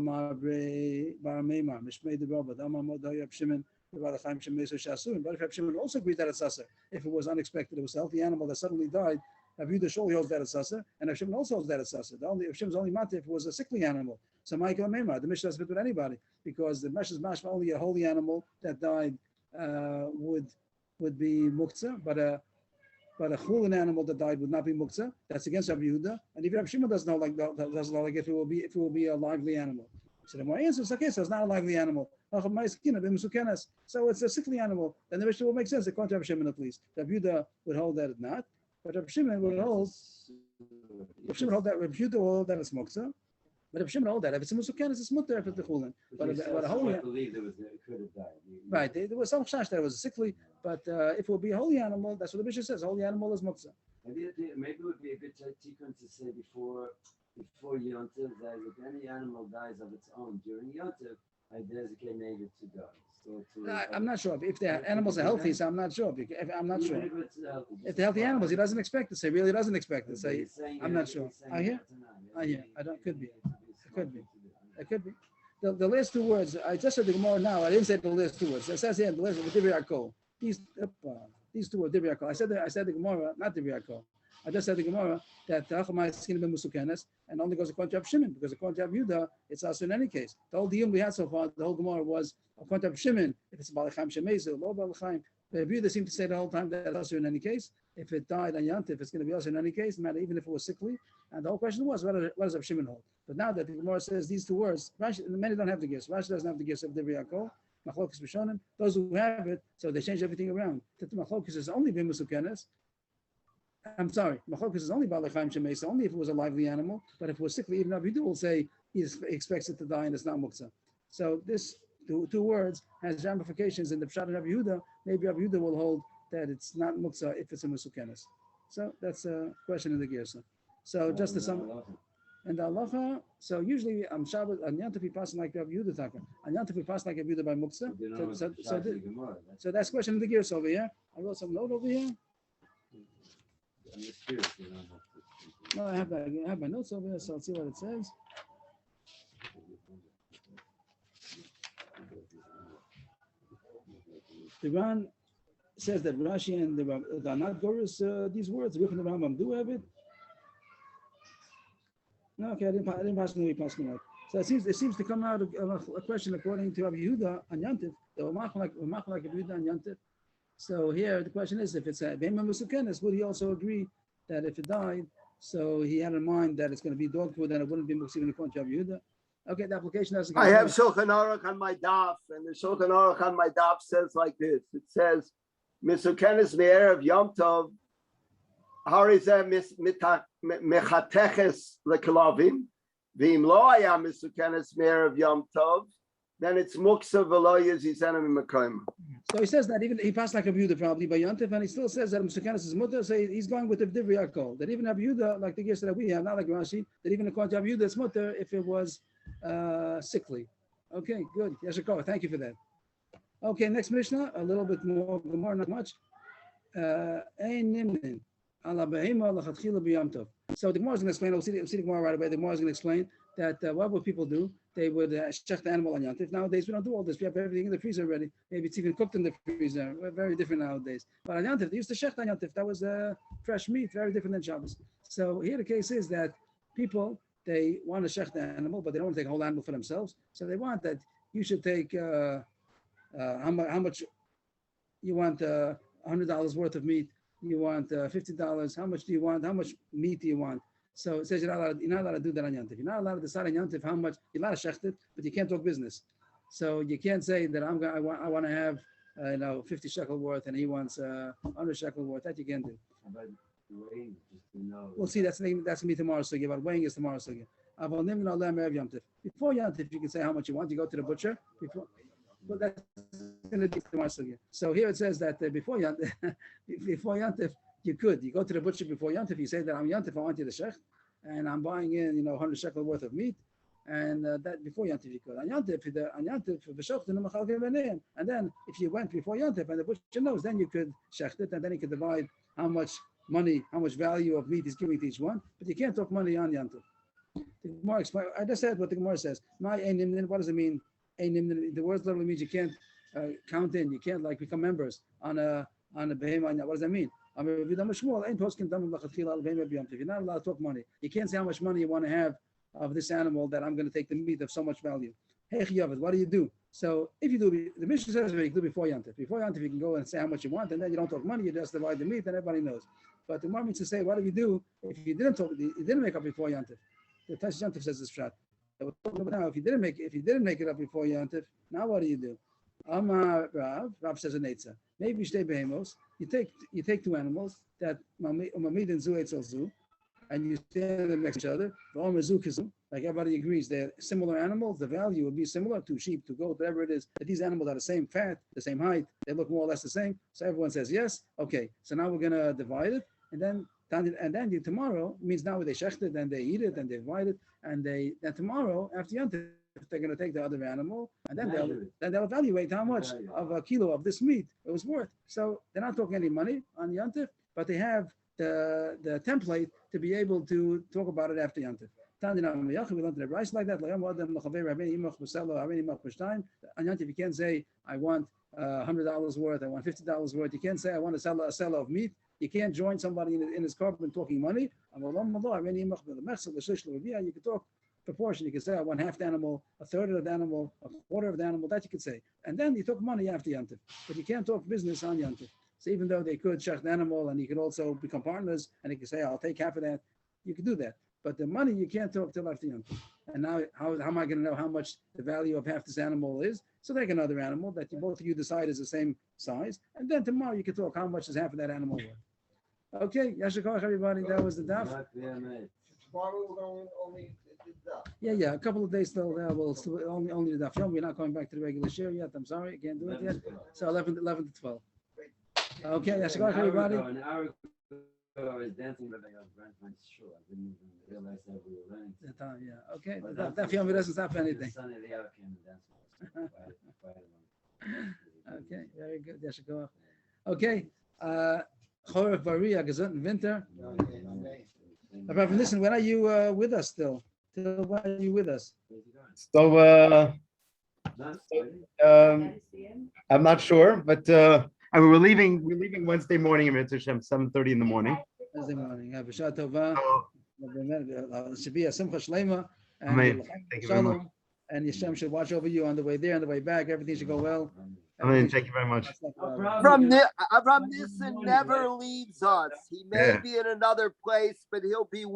Rav Shimon also agreed that it's asa, if it was unexpected, it was a healthy animal that suddenly died, Rav Yehuda surely holds that it's asa, and Rav Shimon also holds that it's asa. Rav Shimon's only matter if it was a sickly animal. So Michael Meimar, the Mishnah doesn't fit with anybody, because the Mishnah is mashma only a holy animal that died would be muktzah, but a chulin animal that died would not be muktzah. That's against Rav Yehuda, and even Rav Shimon doesn't know like if it will be a lively animal. So the more answer is okay, so it's not a lively animal. So it's a sickly animal. Then the Mishnah will make sense according to Rav Shimon at least. Rav Yehuda would hold that it's not, but Rav Shimon would hold. Rav Shimon hold that. Rav Yehuda will hold that it's muktzah. But if Shimon hold that, if it's a musukenes, it's mutter if it's a chulin. But a holy, believe it could have died. Right, there was some chash that it was a sickly, but if it would be a holy animal, that's what the Mishnah says. Holy animal is muktzah. Maybe it would be a good tikkun to say before Yontiv that if any animal dies of its own during Yontiv, I designate it to God. So I'm not sure if the animals are healthy, so I'm not sure. I'm not sure. If the healthy animals, he doesn't expect it. Say really doesn't expect it. Say I'm not sure. I hear. I don't. Could be. It could be. It could be. The last two words. I just said the Gemara now. I didn't say the last two words. It says here the last with Divrei Yaakov. These two words Divrei Yaakov. I said the Gemara, not Divrei Yaakov. I just said the Gemara that Achamai skin ben musukenes and only goes according to Rav Shimon, because according to Rav Yehuda it's also in any case. The whole deal we had so far, the whole Gemara was according to Rav Shimon, if it's Balachim Shemezu, Lo Balachim. Rav Yehuda seemed to say the whole time that it's also in any case. If it died on Yantif, it's going to be also in any case, no matter even if it was sickly. And the whole question was, what does Rav Shimon hold? But now that the Gemara says these two words, Rashi, many don't have the gifts. Rashi doesn't have the gifts of Divrei Yaakov. Machlokes Rishonim. Those who have it, so they change everything around. That the Machlokes is only ben musukenes. I'm sorry, Machlokes is only Balachim Shemeisa, only if it was a lively animal. But if it was sickly, even Rav Yehuda will say he expects it to die and it's not muktzah. So this two words has ramifications in the Pshat of Rav Yehuda. Maybe Rav Yehuda will hold that it's not muktzah if it's a musukenes. So that's a question in the Gersa. So just to sum, and the halacha. So usually on Shabbat, on Yantif we pass like Rav Yehuda taka. On Yantif we pass like Rav Yehuda by muktzah. So that's question in the Gersa over here. I wrote some note over here. No, I have my notes over here, so I'll see what it says. The Ran says that Rashi and the Anat Goris, these words, Rif and the Rambam do have it. No, okay, I didn't pass me out. So it seems to come out of a question according to Rav Yehuda and Yantif. They were mach like Rav Yehuda and Yantif. So here the question is, if it's a Be'ema Musukenes, would he also agree that if it died, so he had in mind that it's going to be dog food and it wouldn't be Muksib in according to Rav Yehuda? Okay, the application doesn't. I have Shulchan Aruch on my daf, and the Shulchan Aruch on my daf says like this. It says, Misukenes me'erev Yom Tov, harizeh mechateches lekelavim. V'im lo haya misukenes me'erev Yom Tov, then it's muksa v'lo yizizenim mekoyim. So he says that even he passed like Rabbi Yehuda probably by Yontif, and he still says that Musakenes is mutter. So he's going with the Divri Akol. That even Rabbi Yehuda, like the gears that we have, not like Rashi, that even according to Rabbi Yehuda, it's mutter if it was sickly. Okay, good. Yashikor, thank you for that. Okay, next Mishnah, a little bit more, not much. Ein nimnin ala behema lachatchila b'yom tov. So the Gemara is going to explain. We'll see the Gemara right away. The Gemara is going to explain that what would people do? They would check the animal on Yantif. Nowadays, we don't do all this. We have everything in the freezer already. Maybe it's even cooked in the freezer. We're very different nowadays. But on Yantif, they used to shecht on Yantif. That was fresh meat, very different than Shabbos. So here the case is that people, they want to shecht the animal, but they don't want to take a whole animal for themselves. So they want that you should take how much you want $100 worth of meat. You want $50. How much do you want? How much meat do you want? So it says you're not allowed to do that on Yantif. You're not allowed to decide on Yantif how much. You're allowed to shecht it, but you can't talk business. So you can't say that I want to have 50 shekel worth, and he wants 100 shekel worth. That you can't do. About weighing, just to know. We'll see. That's gonna be tomorrow's sugya. But weighing is tomorrow's sugya. Before Yantif, you can say how much you want. You go to the butcher before. Well, that's going to be tomorrow's sugya. So here it says that before Yantif, you could. You go to the butcher before Yantif. You say that I'm Yantif. I want you to shech, and I'm buying in 100 shekel worth of meat, and that before Yantif you could. On Yantif, and then if you went before Yantif and the butcher knows, then you could shecht it, and then he could divide how much money, how much value of meat he's giving to each one. But you can't talk money on Yantif. The Gemara explain. I just said what the Gemara says. What does it mean? The word literally means you can't count in. You can't like become members on a behemah. What does that mean? You're not allowed to talk money. You can't say how much money you want to have of this animal that I'm going to take the meat of so much value. Hey, what do you do? So if you do, the Mishnah says you do before Yantif. Before Yantif, you can go and say how much you want, and then you don't talk money. You just divide the meat, and everybody knows. But the Gemara means to say, what do you do if you didn't make up before Yantif? The Tash Yantif says this shot. Now, if you didn't make it up before Yantif, now what do? Amar Rav says an eitzah. Maybe shtei behemos. You take two animals that mamid and zu etzel zu, and you stand them next to each other. Like everybody agrees, they're similar animals. The value would be similar to sheep, to goat, whatever it is. That these animals are the same fat, the same height. They look more or less the same. So everyone says yes. Okay. So now we're gonna divide it, and then tomorrow means now they shecht it and they eat it and they divide it, and then tomorrow after Yantif they're going to take the other animal and then they'll evaluate how much of a kilo of this meat it was worth. So they're not talking any money on Yantif, but they have the template to be able to talk about it after Yantif. We learned the rice like that. On Yantif you can't say I want $100 worth, I want $50 worth. You can't say I want to sell a seller of meat. You can't join somebody in his carbon talking money. You can talk proportion. You can say I want half the animal, a third of the animal, a quarter of the animal. That you could say, and then you talk money after Yantif. But you can't talk business on Yantif. So even though they could shecht the animal, and you could also become partners, and you could say I'll take half of that. You could do that. But the money you can't talk till after Yantif. And now how am I going to know how much the value of half this animal is? So take another animal that both of you decide is the same size, and then tomorrow you can talk how much is half of that animal worth. Okay, Yashikach, everybody. That was the daf. Tomorrow we're going only the daf. Yeah. A couple of days still. We'll still only the daf. We're not going back to the regular share yet. I'm sorry, I can't do it yet. So 11 to 12. Okay, Yashikach, everybody. An hour ago, I was dancing, but I got burnt my shoe. I didn't even realize that we were learning. The time, yeah. Okay, the daf Yomi doesn't stop for anything. The son of the hour came and danced. Okay, very good. Yashikach. Okay. Choref Bariya, gesunden Winter. Rabbi Nissen, when are you with us still? Till when are you with us? So I'm not sure, but and we're leaving Wednesday morning in Hashem, 7:30 in the morning. Wednesday morning. Have a Shah Tova. It should be a Simcha Shlema. Amen. Thank you very much. And Yishem should watch over you on the way there, on the way back. Everything should go well. Amen. Thank you very much. Avram Nissen never leaves us. He may be in another place, but he'll be with